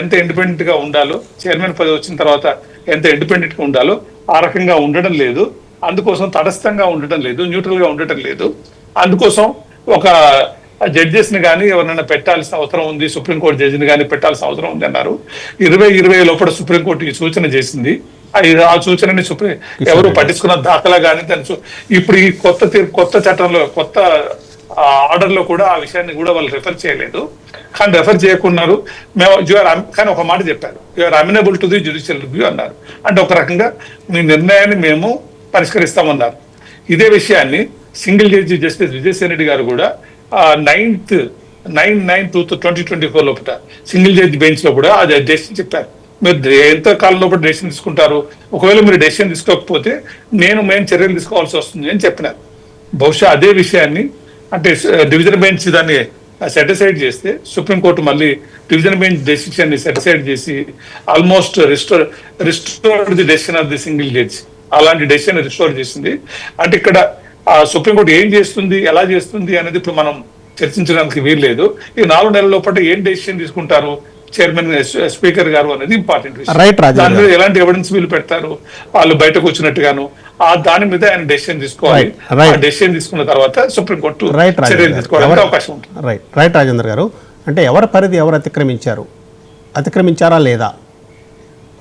ఎంత ఇండిపెండెంట్ గా ఉండాలో, చైర్మన్ పదవి వచ్చిన తర్వాత ఎంత ఇండిపెండెంట్ గా ఉండాలో ఆ రకంగా ఉండడం లేదు. అందుకోసం తటస్థంగా ఉండటం లేదు, న్యూట్రల్ గా ఉండటం లేదు. అందుకోసం ఒక జడ్జెస్ ని కానీ ఎవరైనా పెట్టాల్సిన అవసరం ఉంది, సుప్రీంకోర్టు జడ్జిని కానీ పెట్టాల్సిన అవసరం ఉంది అన్నారు. 2020 లోపల సుప్రీంకోర్టు ఈ సూచన చేసింది. ఆ సూచనని ఎవరు పట్టించుకున్న దాఖలా కానీ ఇప్పుడు ఈ కొత్త చట్టంలో కొత్త ఆర్డర్ లో కూడా ఆ విషయాన్ని కూడా వాళ్ళు రెఫర్ చేయలేదు. కానీ రెఫర్ చేయకున్నారు. కానీ ఒక మాట చెప్పారు, you are amenable to the judicial review అన్నారు. అంటే ఒక రకంగా మీ నిర్ణయాన్ని మేము పరిష్కరిస్తామన్నారు. ఇదే విషయాన్ని single judge justice Vijay Sen Reddy గారు కూడా 9/9/2024 లోపల సింగిల్ జడ్జి బెంచ్ లో కూడా అది డెసిషన్ చెప్పారు. మీరు ఎంత కాలం లోపల డెసిషన్ తీసుకుంటారు, ఒకవేళ మీరు డెసిషన్ తీసుకోకపోతే మేము చర్యలు తీసుకోవాల్సి వస్తుంది అని చెప్పినారు. బహుశా అదే విషయాన్ని అంటే డివిజన్ బెంచ్ దాన్ని సెటిసైడ్ చేస్తే సుప్రీంకోర్టు మళ్ళీ డివిజన్ బెంచ్ డెసిషన్ ని సెటిసైడ్ చేసి almost restored the decision of the single judge. అలాంటి డెసిషన్ రిస్టోర్ చేసింది. అంటే ఇక్కడ సుప్రీంకోర్టు ఏం చేస్తుంది, ఎలా చేస్తుంది అనేది ఇప్పుడు మనం చర్చించడానికి వీలు లేదు. ఈ 4 నెలల లోపల ఏం డెసిషన్ తీసుకుంటారు చైర్మన్ స్పీకర్ గారు అనేది ఇంపార్టెంట్ Right, విషయం. రాజేంద్ర దాని మీద ఎలాంటి ఎవిడెన్స్ వీళ్ళు పెడతారు, వాళ్ళు బయటకు వచ్చినట్టుగాను దాని మీద ఆయన డెసిషన్ తీసుకోవాలి. Right. ఆ డెసిషన్ తీసుకున్న తర్వాత సుప్రీంకోర్టు రైట్ చర్యలు తీసుకోవడానికి అవకాశం ఉంటుంది. రైట్ రాజేంద్ర గారు, అంటే ఎవరి పరిధి ఎవరు అతిక్రమించారా లేదా,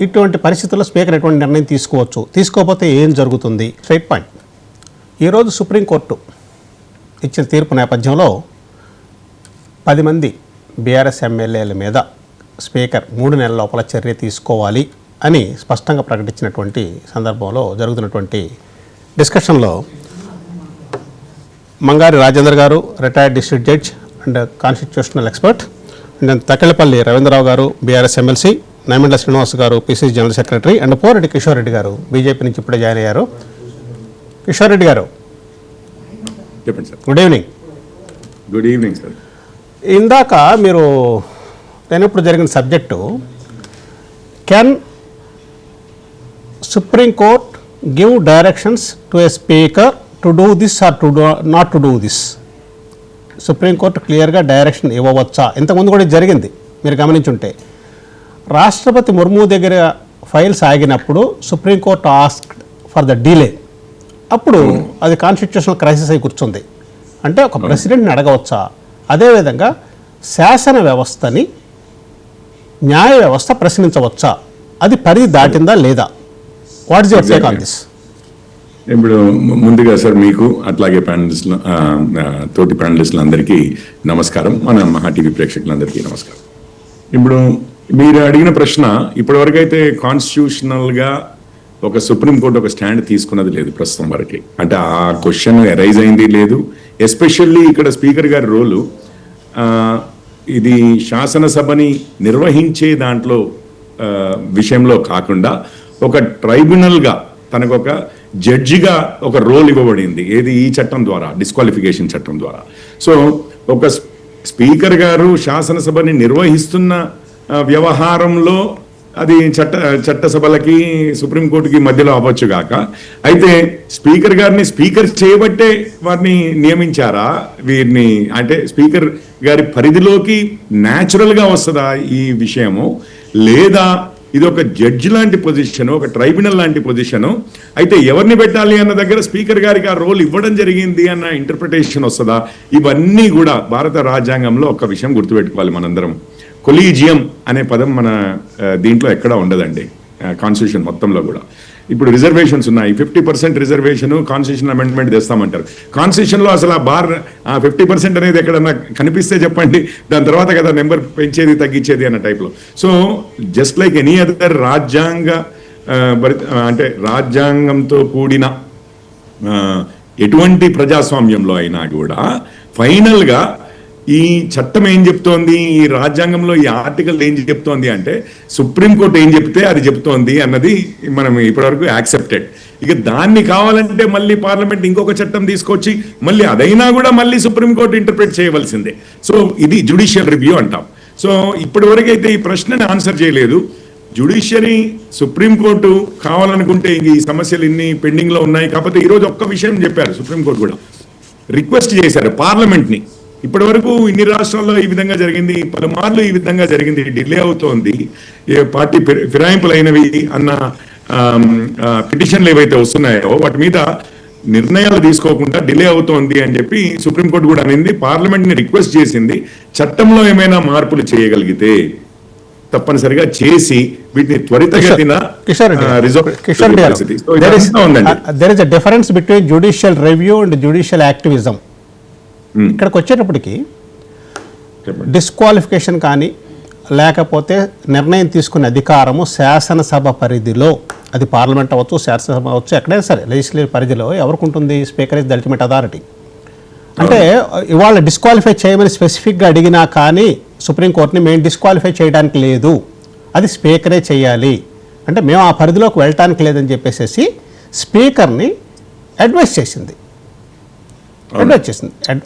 ఇటువంటి పరిస్థితుల్లో స్పీకర్ ఎటువంటి నిర్ణయం తీసుకోవచ్చు, తీసుకోకపోతే ఏం జరుగుతుంది? Straight point. ఈరోజు సుప్రీంకోర్టు ఇచ్చిన తీర్పు నేపథ్యంలో 10 మంది బీఆర్ఎస్ ఎమ్మెల్యేల మీద స్పీకర్ 3 నెలల లోపల చర్య తీసుకోవాలి అని స్పష్టంగా ప్రకటించినటువంటి సందర్భంలో జరుగుతున్నటువంటి డిస్కషన్లో మంగారి రాజేంద్ర గారు, retired district judge and constitutional expert, and Takkellapalli Ravindra Rao గారు, బీఆర్ఎస్ ఎమ్మెల్సీ, నైమండ్ల శ్రీనివాస్ గారు, PCC general secretary, and Poreddy Kishore Reddy గారు, బీజేపీ నుంచి ఇప్పుడే జాయిన్ అయ్యారు. కిషోర్ రెడ్డి గారు, చెప్పండి sir. Good evening. Good evening sir. ఇందాక మీరు ఇప్పుడు జరిగిన subject, can supreme court give directions to a speaker to do this or to not to do this? Supreme court క్లియర్గా డైరెక్షన్ ఇవ్వవచ్చా? ఇంతకుముందు కూడా జరిగింది, మీరు గమనించుంటే. రాష్ట్రపతి ముర్ము దగ్గర ఫైల్స్ ఆగినప్పుడు supreme court asked for the delay. అప్పుడు అది కాన్స్టిట్యూషనల్ క్రైసిస్ అయి కూర్చుంది. అంటే ఒక ప్రెసిడెంట్ని అడగవచ్చా? అదేవిధంగా శాసన వ్యవస్థని, న్యాయ వ్యవస్థ ప్రశ్నించవచ్చా? అది పరిధి దాటిందా లేదా? What is your take on this? ఇప్పుడు ముందుగా సార్ మీకు అట్లాగే ప్యానలిస్టులు, తోటి ప్యానలిస్టులు అందరికీ నమస్కారం, మన మహా టీవీ ప్రేక్షకులందరికీ నమస్కారం. ఇప్పుడు మీరు అడిగిన ప్రశ్న, ఇప్పటివరకు అయితే కాన్స్టిట్యూషనల్గా ఒక సుప్రీంకోర్టు ఒక స్టాండ్ తీసుకున్నది లేదు ప్రస్తుతం వరకు. అంటే ఆ క్వశ్చన్ ఎరైజ్ అయింది లేదు. ఎస్పెషల్లీ ఇక్కడ స్పీకర్ గారి రోలు ఇది శాసనసభని నిర్వహించే దాంట్లో విషయంలో కాకుండా ఒక ట్రైబ్యునల్గా తనకు ఒక జడ్జిగా ఒక రోల్ ఇవ్వబడింది. ఏది? ఈ చట్టం ద్వారా, డిస్క్వాలిఫికేషన్ చట్టం ద్వారా. సో ఒక స్పీకర్ గారు శాసనసభని నిర్వహిస్తున్న వ్యవహారంలో అది చట్టసభలకి సుప్రీంకోర్టుకి మధ్యలో అవ్వచ్చు గాక, అయితే స్పీకర్ గారిని స్పీకర్ చేయబట్టే వారిని నియమించారా వీరిని? అంటే స్పీకర్ గారి పరిధిలోకి న్యాచురల్గా వస్తుందా ఈ విషయము, లేదా ఇది ఒక జడ్జి లాంటి పొజిషను, ఒక ట్రైబ్యునల్ లాంటి పొజిషను, అయితే ఎవరిని పెట్టాలి అన్న దగ్గర స్పీకర్ గారికి ఆ రోల్ ఇవ్వడం జరిగింది అన్న ఇంటర్ప్రిటేషన్ వస్తుందా? ఇవన్నీ కూడా భారత రాజ్యాంగంలో ఒక విషయం గుర్తుపెట్టుకోవాలి మనందరం. కొలీజియం అనే పదం మన దీంట్లో ఎక్కడా ఉండదండి, కాన్స్టిట్యూషన్ మొత్తంలో కూడా. ఇప్పుడు రిజర్వేషన్స్ ఉన్నాయి, 50% రిజర్వేషన్ కాన్స్టిట్యూషన్ అమెండ్మెంట్ తెస్తామంటారు. కాన్స్టిట్యూషన్లో అసలు ఆ 50% అనేది ఎక్కడన్నా కనిపిస్తే చెప్పండి, దాని తర్వాత కదా నెంబర్ పెంచేది తగ్గించేది అన్న టైప్లో. So just like any other అంటే రాజ్యాంగంతో కూడిన ఎటువంటి ప్రజాస్వామ్యంలో అయినా కూడా ఫైనల్గా ఈ చట్టం ఏం చెప్తోంది, ఈ రాజ్యాంగంలో ఈ ఆర్టికల్ ఏం చెప్తోంది అంటే సుప్రీంకోర్టు ఏం చెప్తే అది చెప్తోంది అన్నది మనం ఇప్పటివరకు యాక్సెప్టెడ్. ఇక దాన్ని కావాలంటే మళ్ళీ పార్లమెంట్ ఇంకొక చట్టం తీసుకొచ్చి మళ్ళీ అదైనా కూడా మళ్ళీ సుప్రీంకోర్టు ఇంటర్ప్రిట్ చేయవలసిందే. సో ఇది జ్యుడిషియల్ రివ్యూ అంటాం. సో ఇప్పటి వరకు అయితే ఈ ప్రశ్నని ఆన్సర్ చేయలేదు. జ్యుడిషియరీ సుప్రీంకోర్టు కావాలనుకుంటే ఈ సమస్యలు ఇన్ని పెండింగ్లో ఉన్నాయి. కాకపోతే ఈరోజు ఒక్క విషయం చెప్పారు, సుప్రీంకోర్టు కూడా రిక్వెస్ట్ చేశారు పార్లమెంట్ని. ఇప్పటి వరకు ఇన్ని రాష్ట్రాల్లో ఈ విధంగా జరిగింది, పలుమార్లు ఈ విధంగా జరిగింది, డిలే అవుతోంది, పార్టీ ఫిరాయింపులు అయినవి అన్న పిటిషన్లు ఏవైతే వస్తున్నాయో వాటి మీద నిర్ణయాలు తీసుకోకుండా డిలే అవుతోంది అని చెప్పి సుప్రీంకోర్టు కూడా అనింది. పార్లమెంట్ని రిక్వెస్ట్ చేసింది, చట్టంలో ఏమైనా మార్పులు చేయగలిగితే తప్పనిసరిగా చేసి వీటిని త్వరితగతిన there is a difference between judicial review and judicial activism. ఇక్కడికి వచ్చేటప్పటికి డిస్క్వాలిఫికేషన్ కానీ లేకపోతే నిర్ణయం తీసుకునే అధికారము శాసనసభ పరిధిలో, అది పార్లమెంట్ అవ్వచ్చు, శాసనసభ అవ్వచ్చు, ఎక్కడైనా సరే లెజిస్లేటివ్ పరిధిలో ఎవరికి ఉంటుంది? Speaker is the ultimate authority. అంటే ఇవాళ డిస్క్వాలిఫై చేయమని స్పెసిఫిక్గా అడిగినా కానీ సుప్రీంకోర్టుని మేము డిస్క్వాలిఫై చేయడానికి లేదు, అది స్పీకరే చేయాలి అంటే మేము ఆ పరిధిలోకి వెళ్ళటానికి లేదని చెప్పేసి స్పీకర్ని అడ్వైస్ చేసింది.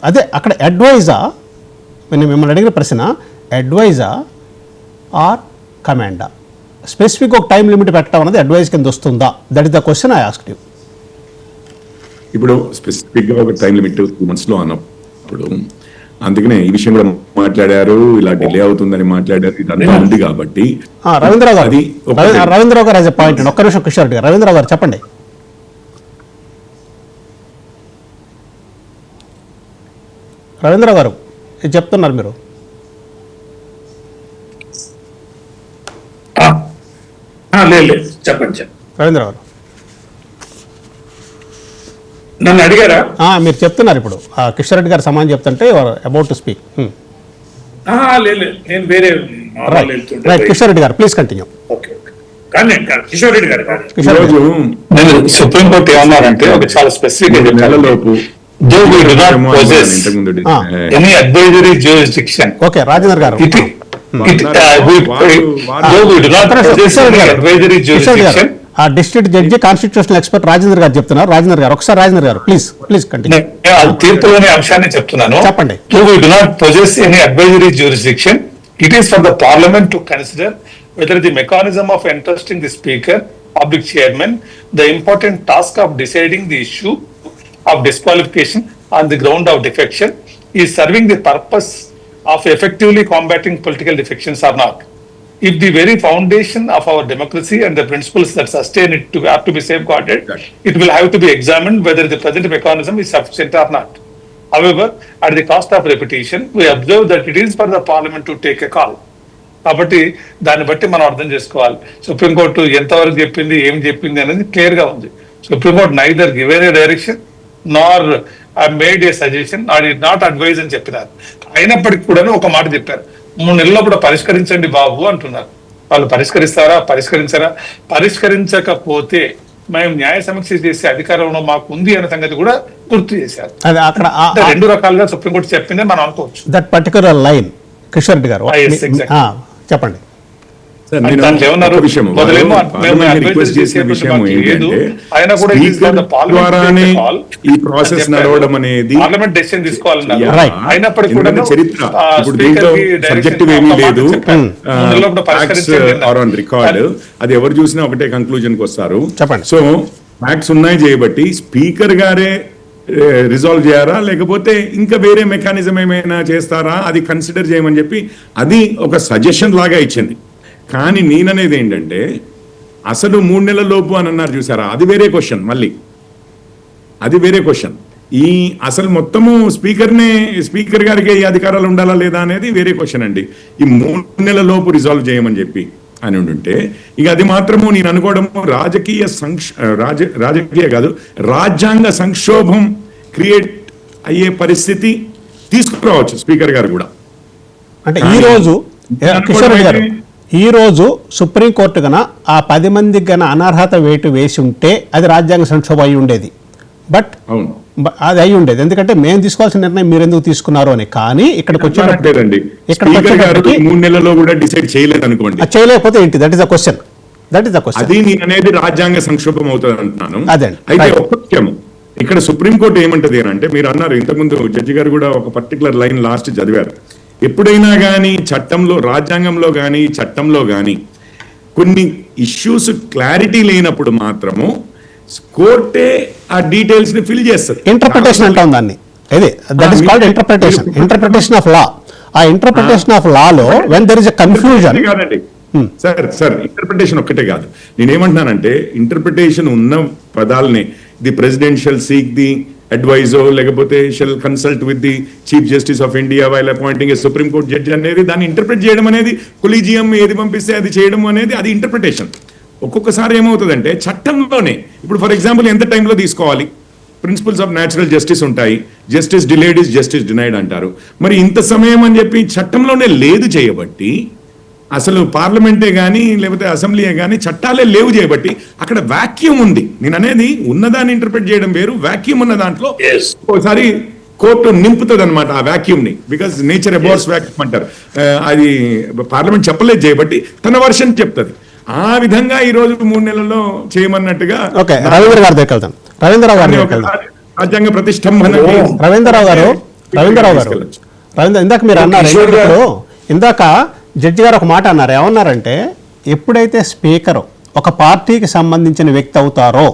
అదే అక్కడ అడ్వైజా, మిమ్మల్ని అడిగిన ప్రశ్న అడ్వైజా ఆర్ కమాండా? స్పెసిఫిక్ ఒక టైం లిమిట్ పెట్టడం అనేది అడ్వైజ్ కింద వస్తుందా? That is the question I asked you. ఇప్పుడు స్పెసిఫిక్గా ఒక టైం లిమిట్ 2 months అన్నాం, ఇప్పుడు అందుకనే ఈ విషయం కూడా మాట్లాడారు, ఇలా డిలే అవుతుందని మాట్లాడారు, ఇదంతా ఉంది కాబట్టి రవీంద్రరావు గారు, అది రవీంద్రరావు గారు యాజ్ ఎ పాయింట్, ఒక్క నిమిషం కిషోర్ రెడ్డి గారు. రవీంద్రరావు గారు చెప్పండి. రవీంద్రరావు గారు ఇది చెప్తున్నారు మీరు. లేదు చెప్పండి రవీంద్రరావు గారు నన్ను అడిగారా? మీరు చెప్తున్నారు ఇప్పుడు. కిషోర్ రెడ్డి గారు సమాధానం చెప్తుంటే అబౌట్ టు స్పీక్. లేదు నేను వేరే రైట్ కిషోర్ రెడ్డి గారు ప్లీజ్ కంటిన్యూ. కానీ కిషోర్ రెడ్డి గారు ఈరోజు నేను సుప్రీంకోర్టు ఏమన్నారంటే ఒక చాలా స్పెసిఫిక్ నెలలోపు any advisory jurisdiction. Okay Rajendra గారు, advisory jurisdiction district judge constitutional expert Rajendra గారు చెప్తున్నారు. రాజేంద్ర గారు ఒకసారి రాజేంద్ర గారు ప్లీజ్ కంటిన్యూ. తీర్పులోని అంశాన్ని చెప్తున్నాను. చెప్పండి. We do not possess any advisory jurisdiction. It is for the parliament to consider whether the mechanism of entrusting the speaker, public chairman, the important task of deciding the issue of disqualification on the ground of defection is serving the purpose of effectively combating political defections or not. If the very foundation of our democracy and the principles that sustain it have to be safeguarded, it will have to be examined whether the present mechanism is sufficient or not. However, at the cost of repetition, we observe that it is for the parliament to take a call. కాబట్టి దాన్ని బట్టి మనం అర్థం చేసుకోవాలి. Supreme court ఎంతవరకు చెప్పింది, ఏం చెప్పింది అనేది క్లియర్ గా ఉంది. Supreme court neither given a direction nor made a suggestion not not advise అని చెప్పినారు. అయినప్పటికీ కూడా ఒక మాట చెప్పారు, 3 నెలల్లో కూడా పరిష్కరించండి బాబు అంటున్నారు. వాళ్ళు పరిష్కరిస్తారా? పరిష్కరించకపోతే మేము న్యాయ సమీక్ష చేసే అధికారంలో మాకు ఉంది అనే సంగతి కూడా గుర్తు చేశారు. అక్కడ 2 రకాలుగా సుప్రీంకోర్టు చెప్పిందే మనం అనుకోవచ్చు. That particular line Kishore Reddy గారు చెప్పండి. ద్వారానే ఈ ప్రాసెస్ నడవడం అనేది అయినప్పటికీ కూడా చరిత్ర. ఇప్పుడు దీంట్లో సబ్జెక్టివ్ ఏమీ లేదు, రికార్డ్ అది ఎవరు చూసినా ఒకటే కంక్లూజన్ కి వస్తారు. సో ఫ్యాక్ట్స్ ఉన్నాయి చేయబట్టి స్పీకర్ గారే రిజాల్వ్ చేయారా లేకపోతే ఇంకా వేరే మెకానిజం ఏమైనా చేస్తారా అది కన్సిడర్ చేయమని చెప్పి అది ఒక సజెషన్ లాగా ఇచ్చింది. కానీ నేననేది ఏంటంటే అసలు 3 నెలల లోపు అని అన్నారు చూసారా, అది వేరే క్వశ్చన్. మళ్ళీ అది వేరే క్వశ్చన్. ఈ అసలు మొత్తము స్పీకర్ గారికి ఈ అధికారాలు ఉండాలా లేదా అనేది వేరే క్వశ్చన్ అండి. ఈ 3 నెలల లోపు రిజాల్వ్ చేయమని చెప్పి అని ఉంటే ఇక అది మాత్రము నేను అనుకోవడము రాజకీయ కాదు, రాజ్యాంగ సంక్షోభం క్రియేట్ అయ్యే పరిస్థితి తీసుకురావచ్చు స్పీకర్ గారు కూడా. అంటే ఈ రోజు సుప్రీంకోర్టు గన ఆ 10 మందికి గన అనర్హత వేటు వేసి ఉంటే అది రాజ్యాంగ సంక్షోభం అయి ఉండేది. బట్ అది అయి ఉండేది, ఎందుకంటే మేము తీసుకోవాల్సిన నిర్ణయం మీరు ఎందుకు తీసుకున్నారు అని. కానీ ఇక్కడికి వచ్చేటప్పటికి 3 నెలల్లో కూడా డిసైడ్ చేయలేదు అనుకోండి, చేయలేకపోతే ఏంటి? That is the question. అది నేను అనేది రాజ్యాంగ సంక్షోభం అవుతుంది అంటున్నాను. అదే అయితే ఒక విషయం ఇక్కడ సుప్రీంకోర్టు ఏమంటది అని అంటే, మీరు అన్నారు ఇంతకుముందు జడ్జి గారు కూడా ఒక పర్టికులర్ లైన్ లాస్ట్ చదివారు. ఎప్పుడైనా కానీ చట్టంలో, రాజ్యాంగంలో కానీ చట్టంలో కానీ కొన్ని ఇష్యూస్ క్లారిటీ లేనప్పుడు మాత్రము కోర్టే ఆ డీటెయిల్స్ ని ఫిల్ చేస్తుంది. ఇంటర్ప్రిటేషన్ అంటాం దాన్ని. That is called interpretation of law. ఆ ఇంటర్ప్రిటేషన్ ఆఫ్ లాలో when there is a confusion. కాదండి సార్, ఇంటర్ప్రిటేషన్ ఒక్కటే కాదు. నేనేమంటున్నానంటే ఇంటర్ప్రిటేషన్ ఉన్న పదాలని the president shall seek the అడ్వైజో లేకపోతే shall consult with the chief justice of India while appointing a supreme court judge అనేది, దాన్ని ఇంటర్ప్రిట్ చేయడం అనేది, కొలీజియం ఏది పంపిస్తే అది చేయడం అనేది అది ఇంటర్ప్రిటేషన్. ఒక్కొక్కసారి ఏమవుతుందంటే చట్టంలోనే, ఇప్పుడు ఫర్ ఎగ్జాంపుల్ ఎంత టైంలో తీసుకోవాలి, ప్రిన్సిపల్స్ ఆఫ్ న్యాచురల్ జస్టిస్ ఉంటాయి. Justice delayed is justice denied అంటారు. మరి ఇంత సమయం అని చెప్పి చట్టంలోనే లేదు చేయబట్టి, అసలు పార్లమెంటే కానీ లేకపోతే అసెంబ్లీయే కానీ చట్టాలే లేవు చేయబట్టి అక్కడ వాక్యూమ్ ఉంది. నేను అనేది ఉన్నదాన్ని ఇంటర్ప్రిట్ చేయడం వేరు, వాక్యూమ్ ఉన్న దాంట్లో ఒకసారి కోర్టు నింపుతుంది అనమాట ఆ వాక్యూమ్ ని. బికాస్ నేచర్ అబౌట్స్ వాక్యూమ్ అంటారు. అది పార్లమెంట్ చెప్పలేదు చేయబట్టి తన వర్షన్ చెప్తుంది. ఆ విధంగా ఈ రోజు 3 నెలల్లో చేయమన్నట్టుగా రవీంద్ర గారి దగ్గరికి వెళ్తాం. రాజ్యాంగ ప్రతిష్టంభన. రవీంద్రరావు గారు ఇందాక మీరు అన్నారు, ఇందాక జడ్జి గారు ఒక మాట అన్నారు. ఏమన్నారంటే, ఎప్పుడైతే స్పీకర్ ఒక పార్టీకి సంబంధించిన వ్యక్తి అవుతారో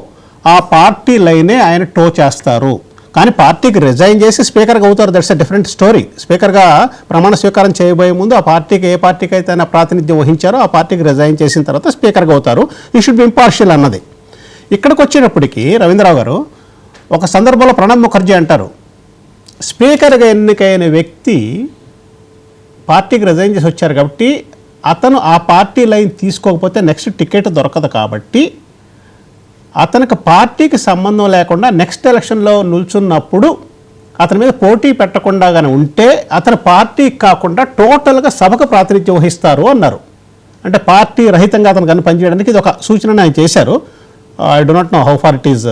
ఆ పార్టీ లైనే ఆయన టో చేస్తారు. కానీ పార్టీకి రిజైన్ చేసి స్పీకర్గా అవుతారు, దట్స్ ఎ డిఫరెంట్ స్టోరీ. స్పీకర్గా ప్రమాణ స్వీకారం చేయబోయే ముందు ఆ పార్టీకి ఏ పార్టీకి అయితే ఆయన ప్రాతినిధ్యం వహించారో ఆ పార్టీకి రిజైన్ చేసిన తర్వాత స్పీకర్గా అవుతారు. ఈ షుడ్ బి ఇంపార్షియల్ అన్నది. ఇక్కడికి వచ్చేటప్పటికి రవీంద్రరావు గారు ఒక సందర్భంలో ప్రణబ్ ముఖర్జీ అంటారు, స్పీకర్గా ఎన్నికైన వ్యక్తి పార్టీకి రిజైన్ చేసి వచ్చారు కాబట్టి అతను ఆ పార్టీ లైన్ తీసుకోకపోతే నెక్స్ట్ టికెట్ దొరకదు, కాబట్టి అతనికి పార్టీకి సంబంధం లేకుండా నెక్స్ట్ ఎలక్షన్లో నిల్చున్నప్పుడు అతని మీద పోటీ పెట్టకుండా కానీ ఉంటే అతను పార్టీకి కాకుండా టోటల్గా సభకు ప్రాతినిధ్యం వహిస్తారు అన్నారు. అంటే పార్టీ రహితంగా అతను కానీ పనిచేయడానికి ఇది ఒక సూచన ఆయన చేశారు. I do not know how far it is.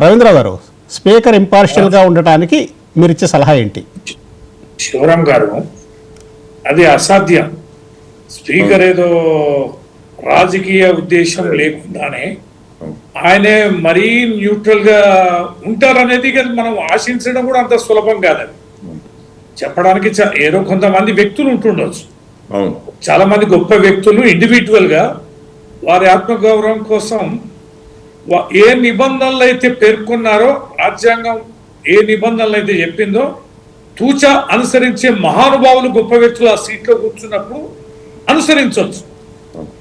Ravindra Rao గారు, స్పీకర్ ఇంపార్షియల్గా ఉండటానికి మీరు ఇచ్చే సలహా ఏంటి? శివరాం గారు, అది అసాధ్యం. స్పీకర్ ఏదో రాజకీయ ఉద్దేశం లేకుండానే ఆయనే మరీ న్యూట్రల్ గా ఉంటారనేది మనం ఆశించడం కూడా అంత సులభం కాదని చెప్పడానికి. ఏదో కొంతమంది వ్యక్తులు ఉంటుండొచ్చు, చాలా మంది గొప్ప వ్యక్తులు ఇండివిజువల్ గా వారి ఆత్మగౌరవం కోసం ఏ నిబంధనలు అయితే పేర్కొన్నారో, రాజ్యాంగం ఏ నిబంధనలు అయితే చెప్పిందో తూచా అనుసరించే మహానుభావులు గొప్ప వ్యక్తులు ఆ సీట్లో కూర్చున్నప్పుడు అనుసరించవచ్చు.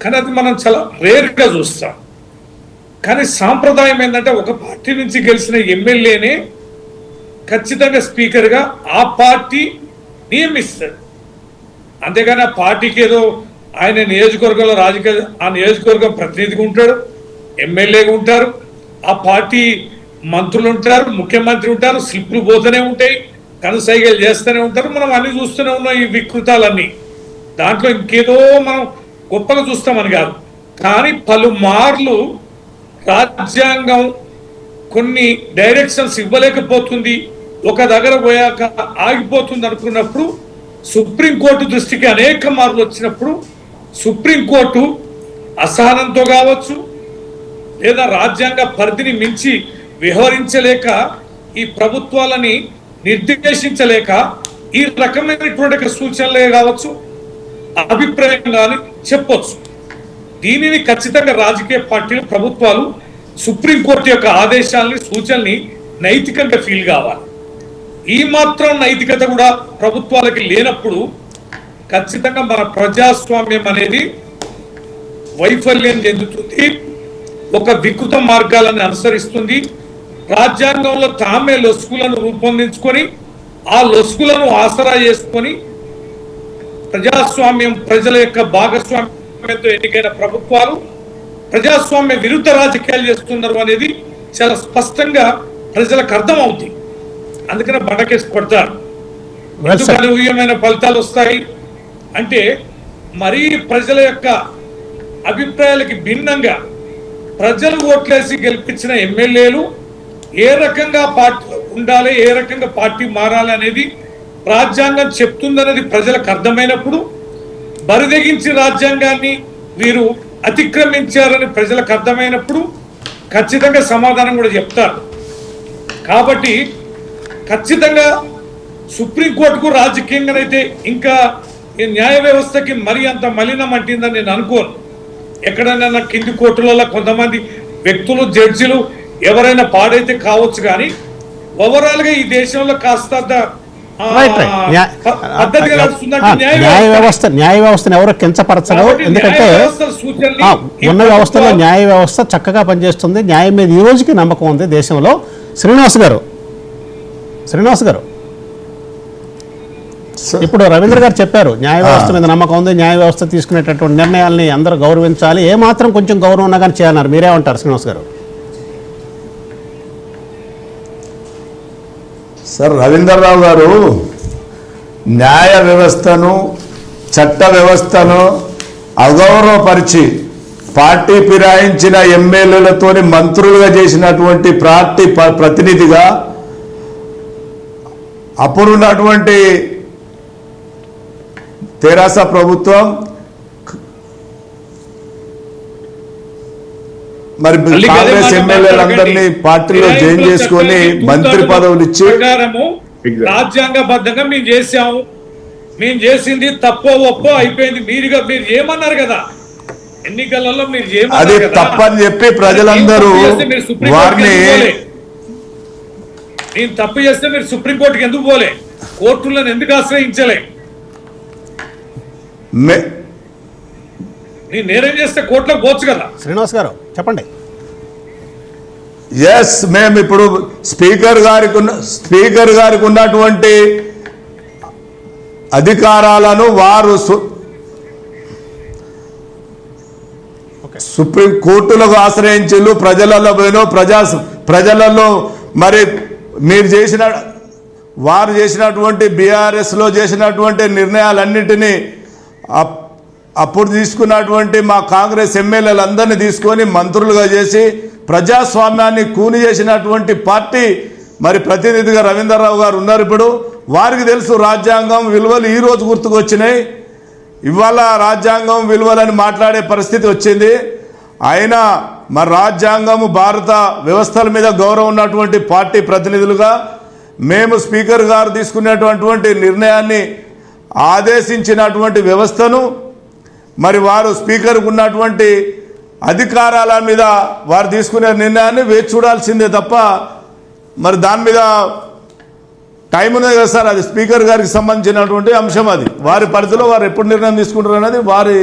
కానీ అది మనం చాలా రేర్గా చూస్తాం. కానీ సాంప్రదాయం ఏంటంటే ఒక పార్టీ నుంచి గెలిచిన ఎమ్మెల్యేనే ఖచ్చితంగా స్పీకర్గా ఆ పార్టీ నియమిస్తాడు. అంతేగాని ఆ పార్టీకి ఏదో ఆయన నియోజకవర్గంలో రాజకీయ ఆ నియోజకవర్గం ప్రతినిధిగా ఉంటాడు, ఎమ్మెల్యేగా ఉంటారు, ఆ పార్టీ మంత్రులు ఉంటారు, ముఖ్యమంత్రి ఉంటారు, స్లిప్లు పోతూనే ఉంటాయి, కనుసైగలు చేస్తూనే ఉంటారు. మనం అన్ని చూస్తూనే ఉన్నాం ఈ వికృతాలన్నీ. దాంట్లో ఇంకేదో మనం గొప్పగా చూస్తామని కాదు, కానీ పలుమార్లు రాజ్యాంగం కొన్ని డైరెక్షన్స్ ఇవ్వలేకపోతుంది, ఒక దగ్గర పోయాక ఆగిపోతుంది అనుకున్నప్పుడు సుప్రీంకోర్టు దృష్టికి అనేక మార్లు వచ్చినప్పుడు సుప్రీంకోర్టు అసహనంతో కావచ్చు, లేదా రాజ్యాంగ పరిధిని మించి వ్యవహరించలేక ఈ ప్రభుత్వాలని నిర్దేశించలేక ఈ రకమైనటువంటి సూచనలే కావచ్చు, అభిప్రాయం కానీ చెప్పొచ్చు. దీనిని ఖచ్చితంగా రాజకీయ పార్టీలు, ప్రభుత్వాలు సుప్రీంకోర్టు యొక్క ఆదేశాలని, సూచనల్ని నైతికంగా ఫీల్ కావాలి. ఈ మాత్రం నైతికత కూడా ప్రభుత్వాలకి లేనప్పుడు ఖచ్చితంగా మన ప్రజాస్వామ్యం అనేది వైఫల్యం చెందుతుంది, ఒక వికృత మార్గాలను అనుసరిస్తుంది. రాజ్యాంగంలో తామే లొసుగులను రూపొందించుకొని ఆ లొసుగులను ఆసరా చేసుకొని ప్రజాస్వామ్యం, ప్రజల యొక్క భాగస్వామ్యంతో ఎన్నికైన ప్రభుత్వాలు ప్రజాస్వామ్య విరుద్ధ రాజకీయాలు చేస్తున్నారు అనేది చాలా స్పష్టంగా ప్రజలకు అర్థం అవుతుంది. అందుకనే బండకేసి కొడతారు. ఎందుకు అనూహ్యమైన ఫలితాలు వస్తాయి అంటే మరీ ప్రజల యొక్క అభిప్రాయాలకి భిన్నంగా ప్రజలు ఓట్లేసి గెలిపించిన ఎమ్మెల్యేలు ఏ రకంగా పార్టీ ఉండాలి, ఏ రకంగా పార్టీ మారాలి అనేది రాజ్యాంగం చెప్తుందనేది ప్రజలకు అర్థమైనప్పుడు, బరిదెగించి రాజ్యాంగాన్ని వీరు అతిక్రమించారని ప్రజలకు అర్థమైనప్పుడు ఖచ్చితంగా సమాధానం కూడా చెప్తారు. కాబట్టి ఖచ్చితంగా సుప్రీంకోర్టుకు రాజకీయంగానైతే ఇంకా ఈ న్యాయ వ్యవస్థకి మరీ అంత మలినం అంటిందని నేను అనుకోను. ఎక్కడైనా కింది కోర్టులలో కొంతమంది వ్యక్తులు, జడ్జిలు ఎవరైనా పాడైతే కావచ్చు, కానీ ఓవరాల్ గా ఈ దేశంలో కాస్త న్యాయ వ్యవస్థను ఎవరో కించపరచరు. ఎందుకంటే ఉన్న వ్యవస్థలో న్యాయ వ్యవస్థ చక్కగా పనిచేస్తుంది, న్యాయం మీద ఈ రోజుకి నమ్మకం ఉంది దేశంలో. శ్రీనివాస్ గారు, ఇప్పుడు రవీంద్ర గారు చెప్పారు న్యాయ వ్యవస్థ మీద నమ్మకం ఉంది, న్యాయ వ్యవస్థ తీసుకునేటటువంటి నిర్ణయాల్ని అందరూ గౌరవించాలి, ఏ మాత్రం కొంచెం గౌరవం ఉన్నా కానీ చేయాలన్నారు. మీరేమంటారు శ్రీనివాస్ గారు? సార్, రవీంద్రరావు గారు న్యాయ వ్యవస్థను, చట్ట వ్యవస్థను అగౌరవపరిచి పార్టీ ఫిరాయించిన ఎమ్మెల్యేలతోని మంత్రులుగా చేసినటువంటి పార్టీ ప్రతినిధిగా అప్పుడున్నటువంటి తెరాస ప్రభుత్వం మరి కాంగ్రెస్ ఎమ్మెల్యేలందరినీ పార్టీలో జాయిన్ చేసుకొని మంత్రి పదవులు ఇచ్చి రాజ్యాంగబద్ధంగా మేము చేసాము, మేము చేసింది తప్పో ఒప్పో అయిపోయింది. మీరు ఏమన్నారు కదా ఎన్నికలలో, మీరు అది తప్పని చెప్పి ప్రజలందరూ వారిని నేను తప్పు చేస్తే మీరు సుప్రీంకోర్టుకి ఎందుకు పోలే, కోర్టులను ఎందుకు ఆశ్రయించలే? నేను నేరం చేస్తే కోర్టులోకి పోవచ్చు కదా. శ్రీనివాస్ గారు చెప్పండి. ఎస్, మేము ఇప్పుడు స్పీకర్ గారికి ఉన్నటువంటి అధికారాలను వారు సుప్రీం కోర్టులకు ఆశ్రయించారు, ప్రజలలో పోయినో ప్రజలలో మరి వారు చేసినటువంటి బీఆర్ఎస్లో చేసినటువంటి నిర్ణయాలన్నింటినీ అప్పుడు తీసుకున్నటువంటి మా కాంగ్రెస్ ఎమ్మెల్యేలందరినీ తీసుకొని మంత్రులుగా చేసి ప్రజాస్వామ్యాన్ని కూని చేసినటువంటి పార్టీ మరి ప్రతినిధిగా రవీంద్రరావు గారు ఉన్నారు. ఇప్పుడు వారికి తెలుసు రాజ్యాంగం విలువలు ఈ రోజు గుర్తుకొచ్చినాయి. ఇవాళ రాజ్యాంగం విలువలని మాట్లాడే పరిస్థితి వచ్చింది. అయినా మరి రాజ్యాంగం భారత వ్యవస్థల మీద గౌరవం ఉన్నటువంటి పార్టీ ప్రతినిధులుగా మేము స్పీకర్ గారు తీసుకునేటువంటి నిర్ణయాన్ని ఆదేశించినటువంటి వ్యవస్థను మరి వారు స్పీకర్కు ఉన్నటువంటి అధికారాల మీద వారు తీసుకునే నిర్ణయాన్ని వేచి చూడాల్సిందే తప్ప మరి దాని మీద టైం ఉన్నది కదా సార్. అది స్పీకర్ గారికి సంబంధించినటువంటి అంశం. అది వారి పరిధిలో వారు ఎప్పుడు నిర్ణయం తీసుకుంటారు అనేది వారి